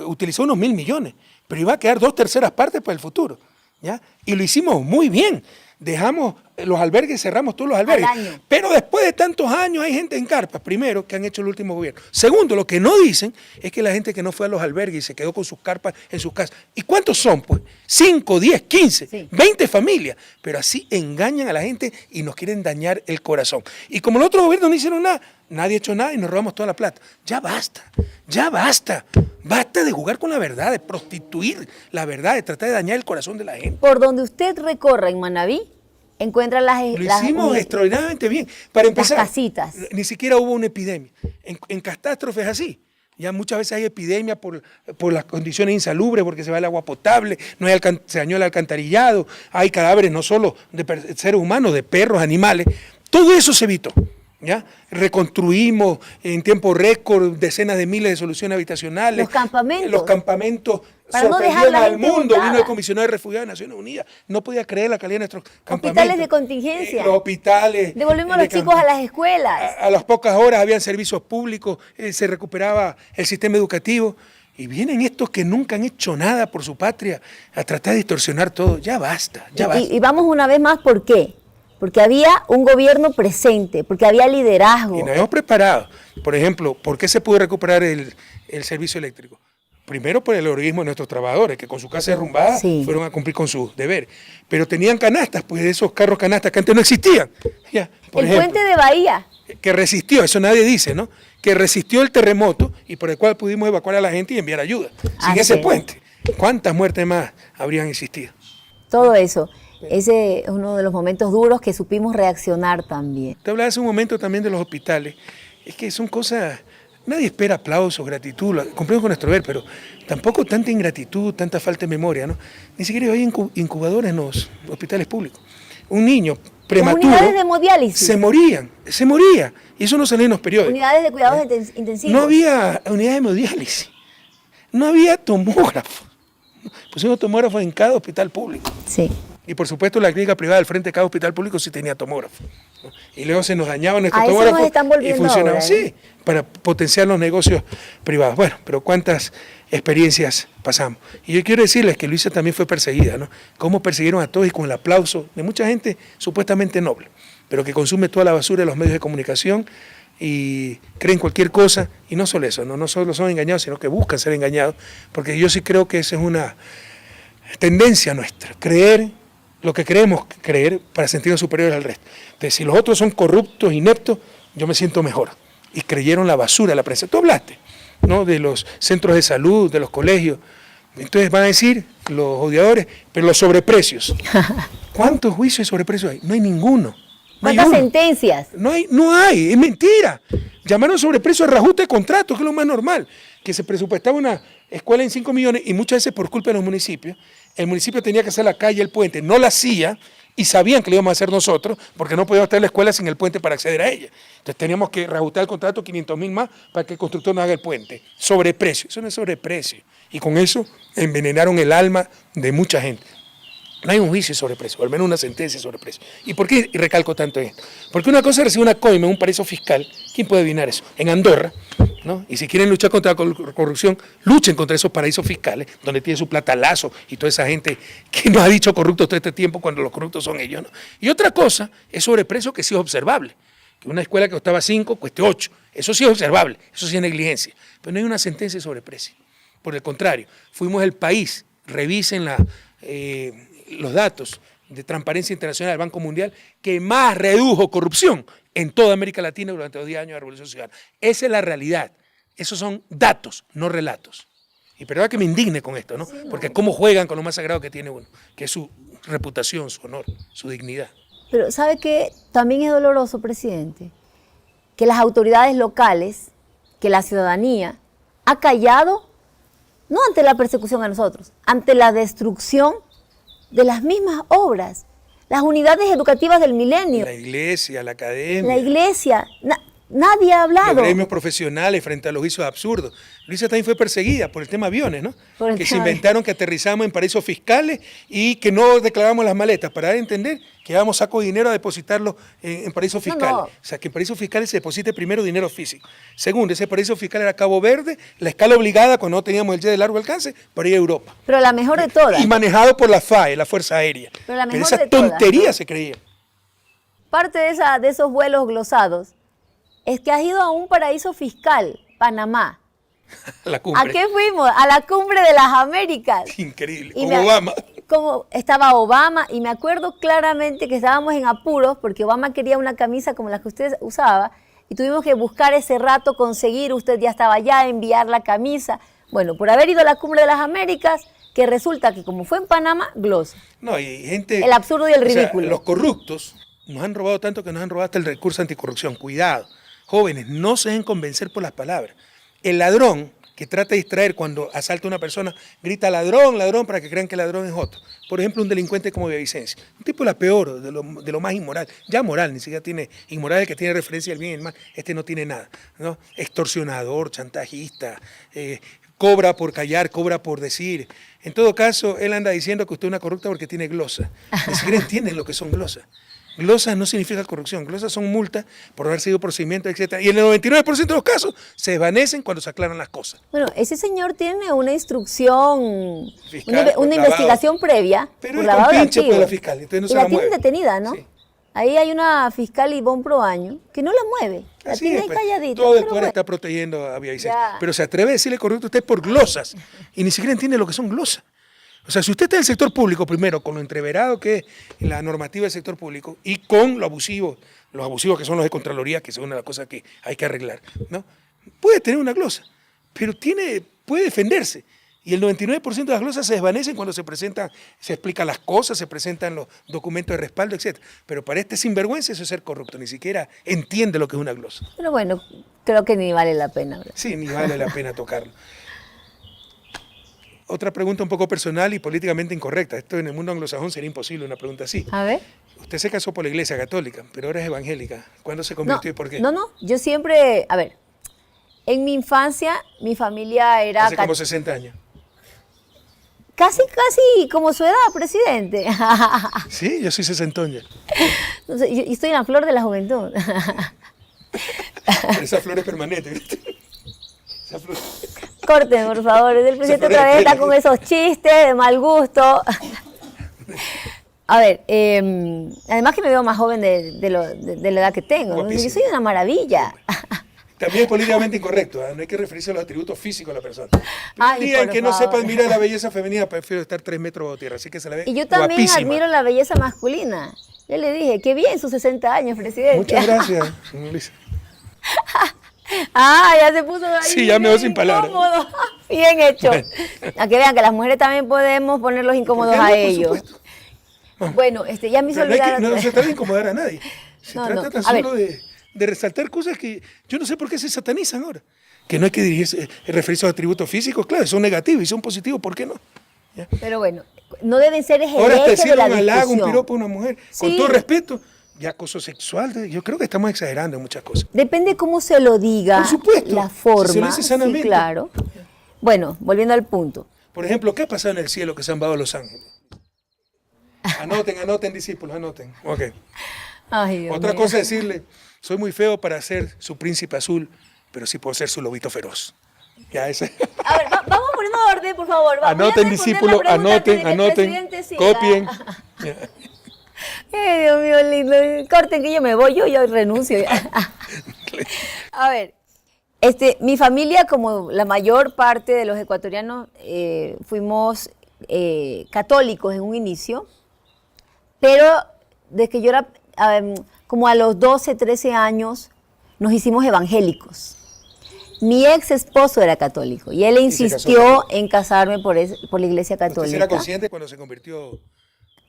utilizar unos 1.000 millones, pero iba a quedar 2/3 partes para el futuro, ¿ya? Y lo hicimos muy bien. dejamos los albergues, cerramos todos los albergues. Al año. Pero después de tantos años hay gente en carpas, primero, que han hecho el último gobierno. Segundo, lo que no dicen es que la gente que no fue a los albergues y se quedó con sus carpas en sus casas. ¿Y cuántos son? Pues 5, 10, 15, Sí. 20 familias. Pero así engañan a la gente y nos quieren dañar el corazón. Y como los otros gobiernos no hicieron nada, nadie ha hecho nada y nos robamos toda la plata. Ya basta, ya basta. Basta de jugar con la verdad, de prostituir la verdad, de tratar de dañar el corazón de la gente. Por donde usted recorra en Manabí, encuentra Lo hicimos extraordinariamente bien. Para empezar, casitas. ni siquiera hubo una epidemia. En catástrofes así. Ya muchas veces hay epidemia por las condiciones insalubres, porque se va el agua potable, no hay se dañó el alcantarillado, hay cadáveres no solo de seres humanos, de perros, animales. Todo eso se evitó. ¿Ya? Reconstruimos en tiempo récord decenas de miles de soluciones habitacionales. Los campamentos. Para no dejar sorprendieron la al gente mundo. botada. Vino el comisionado de refugiados de Naciones Unidas. No podía creer la calidad de nuestros campamentos. Hospitales de contingencia. Los hospitales. Devolvimos a los chicos a las escuelas. A las pocas horas habían servicios públicos, se recuperaba el sistema educativo. Y vienen estos que nunca han hecho nada por su patria a tratar de distorsionar todo. Ya basta, ya basta. Y vamos una vez más, ¿por qué? Porque había un gobierno presente, porque había liderazgo. Y nos hemos preparado. Por ejemplo, ¿por qué se pudo recuperar el servicio eléctrico? Primero por el heroísmo de nuestros trabajadores, que con su casa derrumbada Sí. fueron a cumplir con su deber. Pero tenían canastas, pues de esos carros canastas que antes no existían. Ya, por El ejemplo, puente de Bahía. que resistió, eso nadie dice, ¿no? Que resistió el terremoto y por el cual pudimos evacuar a la gente y enviar ayuda. Sin Así ese es. puente, ¿cuántas muertes más habrían existido? Todo eso. Ese es uno de los momentos duros que supimos reaccionar también. Te hablaba hace un momento también de los hospitales. Es que son cosas, nadie espera aplausos, gratitud, cumplimos con nuestro deber, pero tampoco tanta ingratitud, tanta falta de memoria, ¿no? Ni siquiera hay incubadores en los hospitales públicos. Un niño prematuro Las unidades de hemodiálisis. se moría. Y eso no salía en los periódicos. Unidades de cuidados intensivos. No había unidades de hemodiálisis, no había tomógrafo. Pusimos tomógrafos en cada hospital público. Sí. Y por supuesto la clínica privada del frente de cada hospital público sí tenía tomógrafo, ¿no? Y luego se nos dañaban nuestros A eso tomógrafos nos están volviendo y funcionaban ahora, ¿eh? así, para potenciar los negocios privados. Bueno, pero cuántas experiencias pasamos. Y yo quiero decirles que Luisa también fue perseguida, ¿no? Cómo persiguieron a todos y con el aplauso de mucha gente supuestamente noble, pero que consume toda la basura de los medios de comunicación y creen cualquier cosa. Y no solo eso, no solo son engañados, sino que buscan ser engañados, porque yo sí creo que esa es una tendencia nuestra, creer lo que creemos creer para sentirnos superiores al resto. Entonces, si los otros son corruptos, ineptos, yo me siento mejor. Y creyeron la basura de la prensa. Tú hablaste, ¿no?, de los centros de salud, de los colegios. Entonces van a decir los odiadores, pero los sobreprecios. ¿Cuántos juicios de sobreprecios hay? No hay ninguno. No hay ¿Cuántas uno. sentencias? No hay, es mentira. Llamaron sobreprecio a reajuste de contratos, que es lo más normal, que se presupuestaba una escuela en 5 millones y muchas veces por culpa de los municipios, el municipio tenía que hacer la calle, el puente, no la hacía y sabían que lo íbamos a hacer nosotros porque no podíamos estar en la escuela sin el puente para acceder a ella. Entonces teníamos que reajustar el contrato 500.000 más para que el constructor no haga el puente. Sobreprecio, eso no es sobreprecio. Y con eso envenenaron el alma de mucha gente. No hay un juicio sobre precio, o al menos una sentencia sobre precio. ¿Y por qué recalco tanto esto? Porque una cosa es recibir una coima en un paraíso fiscal. ¿Quién puede adivinar eso? En Andorra, ¿no? Y si quieren luchar contra la corrupción, luchen contra esos paraísos fiscales, donde tiene su plata Lazo y toda esa gente que nos ha dicho corruptos todo este tiempo cuando los corruptos son ellos, ¿no? Y otra cosa es sobreprecio que sí es observable. Que una escuela que costaba 5 cueste 8. Eso sí es observable, eso sí es negligencia. Pero no hay una sentencia sobre precio. Por el contrario, fuimos el país, revisen los datos de Transparencia Internacional del Banco Mundial, que más redujo corrupción en toda América Latina durante los 10 años de la Revolución Ciudadana. Esa es la realidad. Esos son datos, no relatos. Y perdón que me indigne con esto, ¿no? Porque cómo juegan con lo más sagrado que tiene uno, que es su reputación, su honor, su dignidad. Pero ¿sabe qué? También es doloroso, presidente, que las autoridades locales, que la ciudadanía ha callado, no ante la persecución a nosotros, ante la destrucción de las mismas obras, las unidades educativas del milenio. La iglesia, la academia. La iglesia, nadie ha hablado. Los gremios profesionales frente a los juicios absurdos. Luisa también fue perseguida por el tema aviones, ¿no? Que se inventaron que aterrizamos en paraísos fiscales y que no declaramos las maletas para dar a entender que íbamos saco de dinero a depositarlo en paraísos fiscales. No. O sea, que en paraísos fiscales se deposite primero dinero físico. Segundo, ese paraíso fiscal era Cabo Verde, la escala obligada cuando no teníamos el jet de largo alcance para ir a Europa. Pero la mejor de todas. Y manejado por la FAE, la Fuerza Aérea. Pero la mejor esa de todas, tontería ¿no? se creía. Parte de esos vuelos glosados es que has ido a un paraíso fiscal, Panamá. La cumbre. ¿A qué fuimos? A la cumbre de las Américas. Increíble, Y con Obama. Como estaba Obama, y me acuerdo claramente que estábamos en apuros porque Obama quería una camisa como la que usted usaba, y tuvimos que buscar ese rato, conseguir, usted ya estaba allá, enviar la camisa. Bueno, por haber ido a la cumbre de las Américas, que resulta que como fue en Panamá, glosa. No, y gente... El absurdo y el o sea, ridículo. los corruptos nos han robado tanto que nos han robado hasta el recurso anticorrupción. Cuidado, jóvenes, no se dejen convencer por las palabras. El ladrón que trata de distraer cuando asalta a una persona, grita ladrón, ladrón, para que crean que el ladrón es otro. Por ejemplo, un delincuente como Villavicencio. Un tipo de la peor, de lo más inmoral. Ya moral, ni siquiera tiene inmoral, el que tiene referencia al bien y el mal. Este no tiene nada, ¿no? Extorsionador, chantajista, cobra por callar, cobra por decir. En todo caso, él anda diciendo que usted es una corrupta porque tiene glosa. Ni siquiera entienden lo que son glosas. Glosas no significa corrupción, glosas son multas por haber seguido procedimientos, etc. Y en el 99% de los casos se desvanecen cuando se aclaran las cosas. Bueno, ese señor tiene una instrucción, Fiscal, una investigación previa. Pero por es lavado de compinche activos. por la fiscal, entonces no y se la la tienen mueve. detenida, ¿no? Sí. Ahí hay una fiscal Ivonne Proaño que no la mueve. La Así tiene es, ahí pues, calladita. todo el pero poder bueno. está protegiendo a Villavicencio. Ya. Pero se atreve a decirle corrupto a usted por glosas y ni siquiera entiende lo que son glosas. O sea, si usted está en el sector público, primero, con lo entreverado que es la normativa del sector público y con los abusivos que son los de Contraloría, que son una de las cosas que hay que arreglar, ¿no? Puede tener una glosa, pero puede defenderse. Y el 99% de las glosas se desvanecen cuando se presentan, se explican las cosas, se presentan los documentos de respaldo, etc. Pero para este sinvergüenza eso es ser corrupto, ni siquiera entiende lo que es una glosa. Pero bueno, creo que ni vale la pena. ¿Verdad? Sí, ni vale la pena tocarlo. Otra pregunta un poco personal y políticamente incorrecta. Esto en el mundo anglosajón sería imposible una pregunta así. A ver. Usted se casó por la iglesia católica, pero ahora es evangélica. ¿Cuándo se convirtió y por qué? No, yo siempre, a ver, en mi infancia mi familia era Hace como 60 años. casi como su edad, presidente. Sí, yo soy sesentón ya. No sé, yo estoy en la flor de la juventud. Pero esa flor es permanente, ¿viste? Esa flor... Corten, por favor. El presidente otra vez está con esos chistes de mal gusto. A ver, además que me veo más joven de la edad que tengo, ¿no? Yo soy una maravilla. También es políticamente incorrecto, ¿eh? No hay que referirse a los atributos físicos de la persona. Ay, El día en por que no favor. sepa admirar la belleza femenina, prefiero estar 3 metros bajo tierra, así que se la ve Y yo también guapísima. admiro la belleza masculina. Yo le dije, qué bien sus 60 años, presidente. Muchas gracias, señor Luis. Ah, ya se puso ahí. Sí, ya me veo sin palabras. Incómodo. Bien hecho. Bueno. A que vean que las mujeres también podemos ponerlos incómodos ¿Por qué no? a Por ellos. supuesto. Bueno, ya me hizo Pero no, olvidar. no se trata de incomodar a nadie. Se No, trata no. tan A ver. solo de resaltar cosas que yo no sé por qué se satanizan ahora. Que no hay que dirigirse, referirse a los atributos físicos, claro, son negativos y son positivos, ¿por qué no? ¿Ya? Pero bueno, no deben ser el Ahora hasta eje de decirle la un halago, un discusión. piropo a una mujer, con Sí. todo respeto, ya acoso sexual, yo creo que estamos exagerando en muchas cosas. Depende cómo se lo diga, Por supuesto, la si forma. se lo dice sanamente. Sí, claro. Bueno, volviendo al punto. Por ejemplo, ¿qué ha pasado en el cielo que se han bajado a Los Ángeles? Anoten, discípulos, anoten. Ok. Ay, Dios Otra mío. cosa es decirle, soy muy feo para ser su príncipe azul, pero sí puedo ser su lobito feroz. Ya ese. A ver, vamos poniendo orden, por favor. Voy a Anoten, responder discípulos, la pregunta antes de anoten, que el anoten, presidente siga. copien. Dios mío, lindo. Corten que yo me voy, yo renuncio. A ver, mi familia, como la mayor parte de los ecuatorianos, fuimos católicos en un inicio, pero desde que yo era como a los 12, 13 años, nos hicimos evangélicos. Mi ex esposo era católico y él se casó insistió también. en casarme por la iglesia ¿Usted católica. sí era consciente cuando se convirtió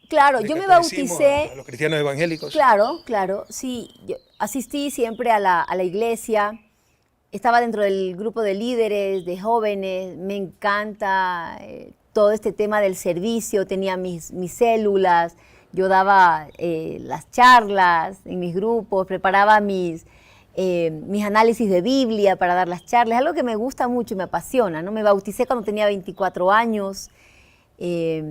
Claro, del yo me catolicismo bauticé. a los cristianos evangélicos? Claro, sí. Yo asistí siempre a la iglesia, estaba dentro del grupo de líderes, de jóvenes, me encanta todo este tema del servicio, tenía mis células, yo daba las charlas en mis grupos, preparaba mis mis análisis de Biblia para dar las charlas, algo que me gusta mucho y me apasiona, ¿no? Me bauticé cuando tenía 24 años, he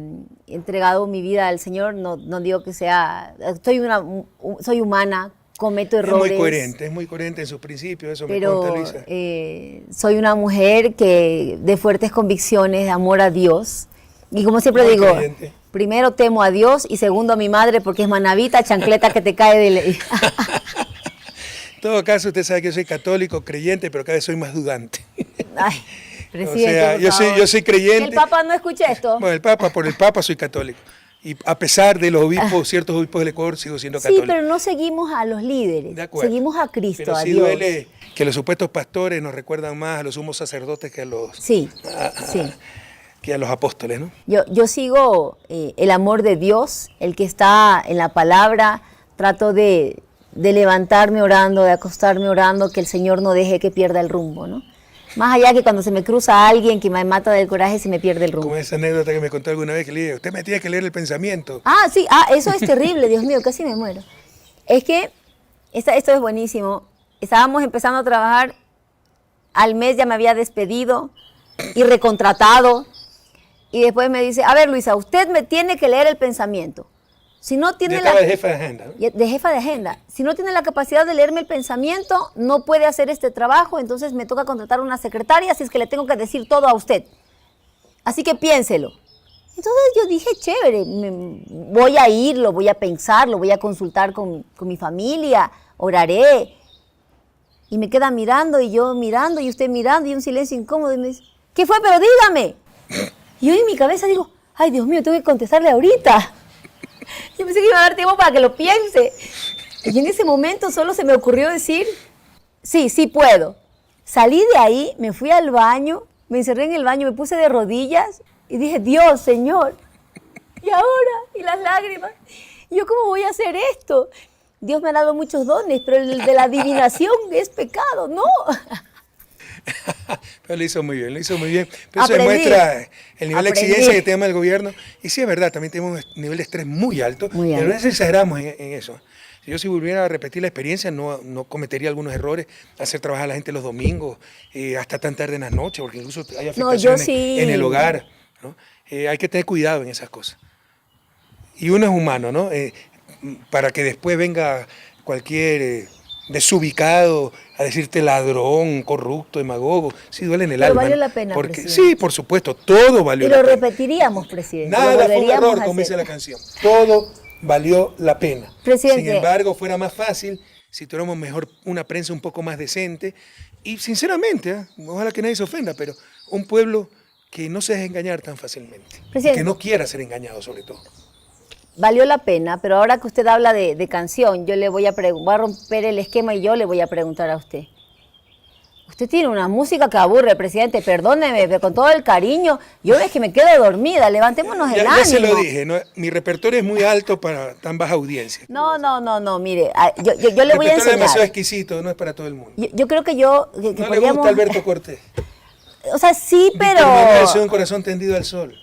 entregado mi vida al Señor, no digo que sea, soy humana, cometo errores. Es muy coherente en sus principios, eso pero, me cuenta Luisa. Soy una mujer de fuertes convicciones, de amor a Dios, y como siempre Muy digo, creyente. primero temo a Dios y segundo a mi madre porque es manavita, chancleta que te cae de ley. En todo caso, usted sabe que yo soy católico, creyente, pero cada vez soy más dudante. Ay, presidente, O sea, por yo favor. soy creyente. Que el Papa no escuche esto. Bueno, por el Papa soy católico. Y a pesar de los obispos, ciertos obispos del Ecuador, sigo siendo Sí, católico. pero no seguimos a los líderes, De acuerdo. seguimos a Cristo, Pero a sí Dios. duele que los supuestos pastores nos recuerdan más a los sumos sacerdotes que a los, Sí, sí. que a los apóstoles, ¿no? Yo sigo el amor de Dios, el que está en la palabra, trato de levantarme orando, de acostarme orando, que el Señor no deje que pierda el rumbo, ¿no? Más allá que cuando se me cruza alguien que me mata del coraje, se me pierde el rumbo. Como esa anécdota que me contó alguna vez que le dije, usted me tiene que leer el pensamiento. Ah, sí, eso es terrible, Dios mío, casi me muero. Es que, esto es buenísimo, estábamos empezando a trabajar, al mes ya me había despedido y recontratado, y después me dice, a ver Luisa, usted me tiene que leer el pensamiento. Si no tiene Ya estaba de jefa de agenda, ¿no? de jefa de agenda. Si no tiene la capacidad de leerme el pensamiento, no puede hacer este trabajo, entonces me toca contratar una secretaria, así es que le tengo que decir todo a usted. Así que piénselo. Entonces yo dije, chévere, voy a ir, lo voy a pensar, lo voy a consultar con mi familia, oraré. Y me queda mirando, y yo mirando, y usted mirando, y un silencio incómodo, y me dice, ¿qué fue? Pero dígame. Y yo en mi cabeza digo, ay Dios mío, tengo que contestarle ahorita. Yo pensé que iba a dar tiempo para que lo piense. Y en ese momento solo se me ocurrió decir, sí puedo. Salí de ahí, me fui al baño, me encerré en el baño, me puse de rodillas y dije, Dios, Señor, ¿y ahora? ¿Y las lágrimas? ¿Y yo cómo voy a hacer esto? Dios me ha dado muchos dones, pero el de la adivinación es pecado, ¿no? Pero lo hizo muy bien, Pero eso Aprendí. demuestra el nivel de Aprendí. exigencia que tenemos el gobierno. Y sí, es verdad, también tenemos un nivel de estrés muy alto. Muy Y a alto. veces exageramos en eso. Si yo volviera a repetir la experiencia, no cometería algunos errores, hacer trabajar a la gente los domingos, hasta tan tarde en las noches, porque incluso hay afectaciones sí. en el hogar, ¿no? Hay que tener cuidado en esas cosas. Y uno es humano, ¿no? Para que después venga cualquier desubicado a decirte ladrón, corrupto, demagogo, sí duele en el Pero alma. valió ¿no? la pena, Porque, presidente. sí, por supuesto, todo valió Y la lo pena. repetiríamos, presidente. Nada lo fue un volveríamos error, a como dice hacer. la canción. Todo valió la pena. Presidente. Sin embargo, fuera más fácil si tuviéramos mejor una prensa un poco más decente. Y sinceramente, ojalá que nadie se ofenda, pero un pueblo que no se deje engañar tan fácilmente. Presidente. Que no quiera ser engañado, sobre todo. Valió la pena, pero ahora que usted habla de canción, yo le voy a romper el esquema y yo le voy a preguntar a usted. Usted tiene una música que aburre, presidente, perdóneme, pero con todo el cariño, yo es que me quedo dormida, levantémonos el ánimo. Ya se lo dije, ¿no? Mi repertorio es muy alto para tan baja audiencia. No, mire, yo le voy a El repertorio es demasiado enseñar. exquisito, no es para todo el mundo. Yo creo que que No le podríamos... gusta Alberto Cortés. O sea, sí, pero... Víctor Manuel, soy un corazón tendido al sol.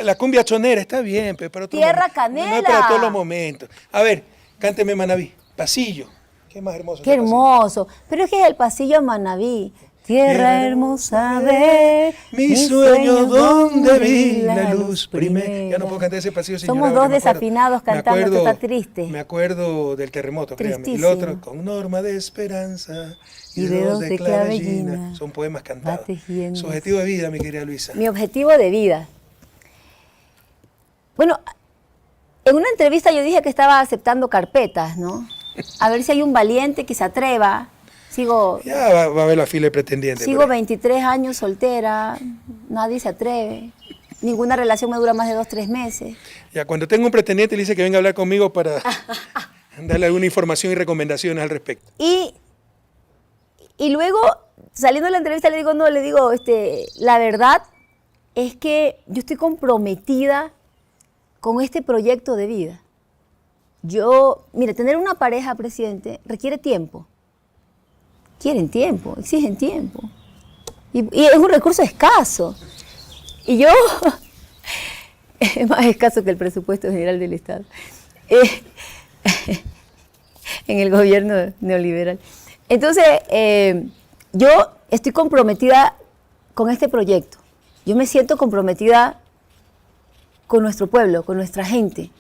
La cumbia chonera está bien, pero para otro Tierra momento. No es Canela. para todos los momentos. A ver, cánteme Manaví. Pasillo. Qué más hermoso. Qué este pasillo. hermoso. Pero es que es el pasillo a Manaví. Tierra hermosa de mi sueño donde vi la luz primera. Ya no puedo cantar ese pasillo sin Somos llorar, dos porque me acuerdo- desafinados me cantando, acuerdo- esto está triste. Me acuerdo del terremoto, créame. Y el Tristísimo. otro, con norma de esperanza Y dedos de clavellina, son poemas va cantados. tejiendo. Su objetivo de vida, mi querida Luisa. Mi objetivo de vida. Bueno, en una entrevista yo dije que estaba aceptando carpetas, ¿no? A ver si hay un valiente que se atreva. Sigo Ya va a haber la fila de pretendientes. Sigo por ahí. 23 años soltera, nadie se atreve. Ninguna relación me dura más de 2-3 meses. Ya, cuando tengo un pretendiente le dice que venga a hablar conmigo para darle alguna información y recomendaciones al respecto. Y luego, saliendo de la entrevista, le digo, la verdad es que yo estoy comprometida con este proyecto de vida. Mire, tener una pareja, presidente, requiere tiempo. Quieren tiempo, exigen tiempo. Y es un recurso escaso. Y yo, es más escaso que el presupuesto general del Estado, en el gobierno neoliberal. Entonces, yo estoy comprometida con este proyecto. Yo me siento comprometida con nuestro pueblo, con nuestra gente.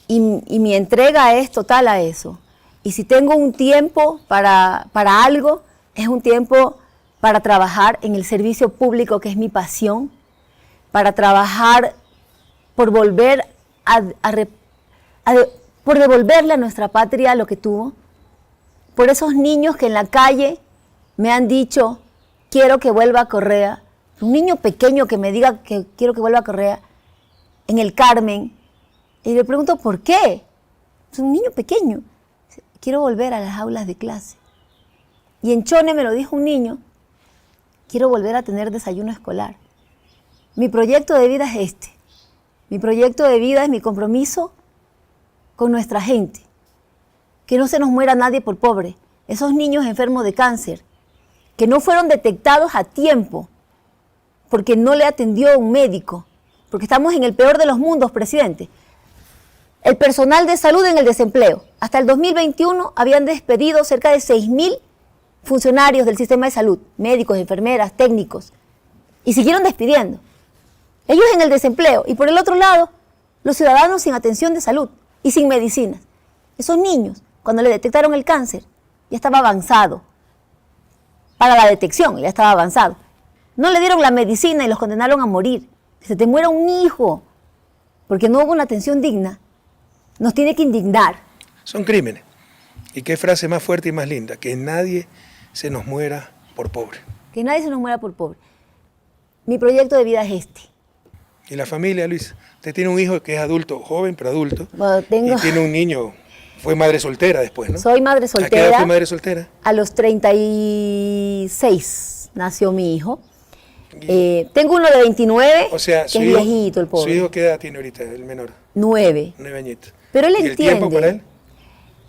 Y mi entrega es total a eso. Y si tengo un tiempo para algo, es un tiempo para trabajar en el servicio público, que es mi pasión, para trabajar por volver por devolverle a nuestra patria lo que tuvo, por esos niños que en la calle me han dicho, quiero que vuelva Correa, un niño pequeño que me diga que quiero que vuelva Correa, en el Carmen, y le pregunto, ¿por qué? Es un niño pequeño, quiero volver a las aulas de clase. Y en Chone me lo dijo un niño, quiero volver a tener desayuno escolar. Mi proyecto de vida es este. Mi proyecto de vida es mi compromiso con nuestra gente. Que no se nos muera nadie por pobre. Esos niños enfermos de cáncer, que no fueron detectados a tiempo, porque no le atendió un médico, porque estamos en el peor de los mundos, presidente. El personal de salud en el desempleo. Hasta el 2021 habían despedido cerca de 6.000 funcionarios del sistema de salud, médicos, enfermeras, técnicos, y siguieron despidiendo. Ellos en el desempleo, y por el otro lado, los ciudadanos sin atención de salud y sin medicinas. Esos niños, cuando le detectaron el cáncer, ya estaba avanzado. Para la detección, ya estaba avanzado. No le dieron la medicina y los condenaron a morir. Que se te muera un hijo, porque no hubo una atención digna, nos tiene que indignar. Son crímenes. Y qué frase más fuerte y más linda, que nadie se nos muera por pobre. Que nadie se nos muera por pobre. Mi proyecto de vida es este. Y la familia, Luis, usted tiene un hijo que es adulto, joven, pero adulto, Bueno, y tiene un niño, fue madre soltera después, ¿no? Soy madre soltera. ¿A qué edad fue madre soltera? A los 36 nació mi hijo. Tengo uno de 29, O sea, que es viejito el pobre. ¿Su hijo qué edad tiene ahorita, el menor? 9. 9 añitos. Pero él ¿Y entiende. el tiempo para él?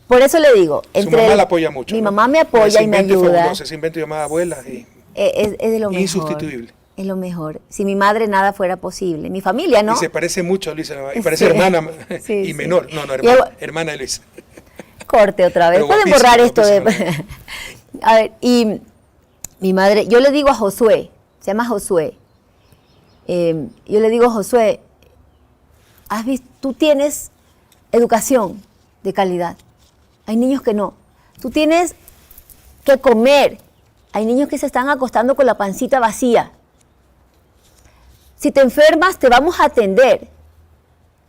Por eso le digo, Su mamá la apoya mucho. Mi ¿no? mamá me apoya y me ayuda. Ese invento llamada abuela y Es de lo mejor. insustituible. Es lo mejor. Si mi madre nada fuera posible. Mi familia, ¿no? Y se parece mucho a Luisa, y parece Sí. hermana Sí, y sí. menor. No, Y algo- hermana de Luisa. Corte otra vez. Pero Pueden guapísimo, borrar esto de... guapísimo. A ver, y mi madre, yo le digo a Josué, se llama Josué, yo le digo, Josué, ¿has visto? Tú tienes educación de calidad. Hay niños que no. Tú tienes que comer. Hay niños que se están acostando con la pancita vacía. Si te enfermas, te vamos a atender.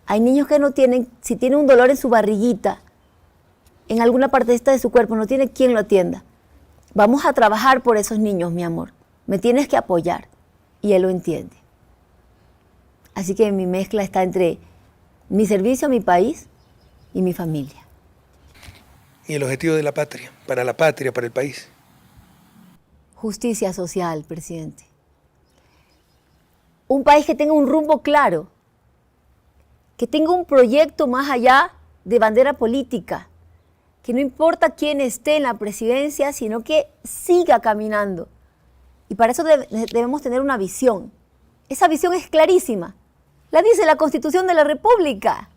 Hay niños que no tienen, si tienen un dolor en su barriguita, en alguna parte de su cuerpo, no tiene quien lo atienda. Vamos a trabajar por esos niños, mi amor. Me tienes que apoyar. Y él lo entiende. Así que mi mezcla está entre mi servicio a mi país y mi familia. Y el objetivo de la patria, para el país. Justicia social, presidente. Un país que tenga un rumbo claro, que tenga un proyecto más allá de bandera política, que no importa quién esté en la presidencia, sino que siga caminando. Y para eso debemos tener una visión. Esa visión es clarísima. La dice la Constitución de la República.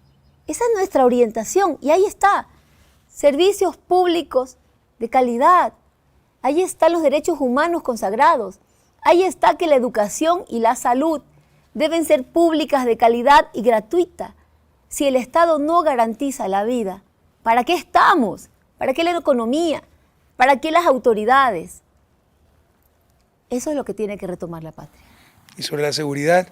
Esa es nuestra orientación y ahí está. Servicios públicos de calidad. Ahí están los derechos humanos consagrados. Ahí está que la educación y la salud deben ser públicas, de calidad y gratuita. Si el Estado no garantiza la vida, ¿para qué estamos? ¿Para qué la economía? ¿Para qué las autoridades? Eso es lo que tiene que retomar la patria. Y sobre la seguridad,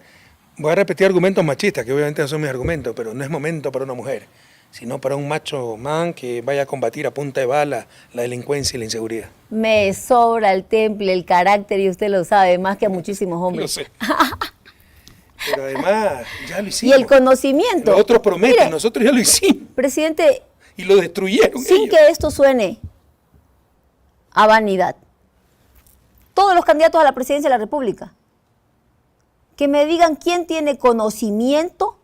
voy a repetir argumentos machistas, que obviamente no son mis argumentos, pero no es momento para una mujer, sino para un macho man que vaya a combatir a punta de bala la delincuencia y la inseguridad. Me sobra el temple, el carácter, y usted lo sabe, más que a muchísimos Lo hombres. sé. Pero además, ya lo Y hicimos. el conocimiento. Los otros prometen, Mire, nosotros ya lo hicimos. presidente, Y lo destruyeron sin ellos. que esto suene a vanidad, todos los candidatos a la presidencia de la República, que me digan quién tiene conocimiento,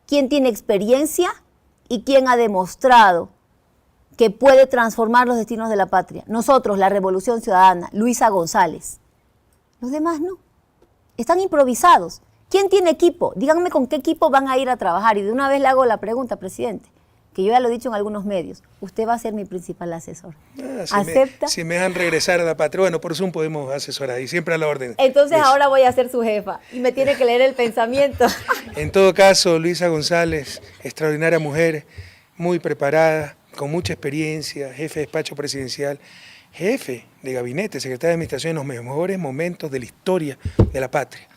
quién tiene experiencia y quién ha demostrado que puede transformar los destinos de la patria. Nosotros, la Revolución Ciudadana, Luisa González. Los demás no. Están improvisados. ¿Quién tiene equipo? Díganme con qué equipo van a ir a trabajar. Y de una vez le hago la pregunta, presidente. que yo ya lo he dicho en algunos medios, usted va a ser mi principal asesor. Si ¿Acepta? si me dejan regresar a la patria, bueno, por Zoom podemos asesorar y siempre a la orden. Entonces Luisa. ahora voy a ser su jefa y me tiene que leer el pensamiento. En todo caso, Luisa González, extraordinaria mujer, muy preparada, con mucha experiencia, jefe de despacho presidencial, jefe de gabinete, secretaria de administración en los mejores momentos de la historia de la patria.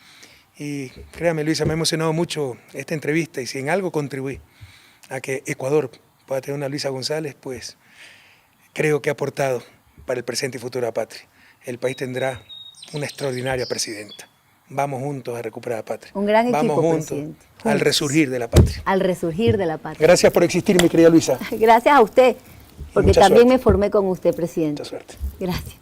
Y créame, Luisa, me ha emocionado mucho esta entrevista y si en algo contribuí a que Ecuador pueda tener una Luisa González, pues creo que ha aportado para el presente y futuro de la patria. El país tendrá una extraordinaria presidenta. Vamos juntos a recuperar la patria. Un gran equipo, Vamos juntos presidente. al Juntos. resurgir de la patria. Al resurgir de la patria. Gracias por existir, mi querida Luisa. Gracias a usted, porque Mucha también suerte. me formé con usted, presidente. Mucha suerte. Gracias.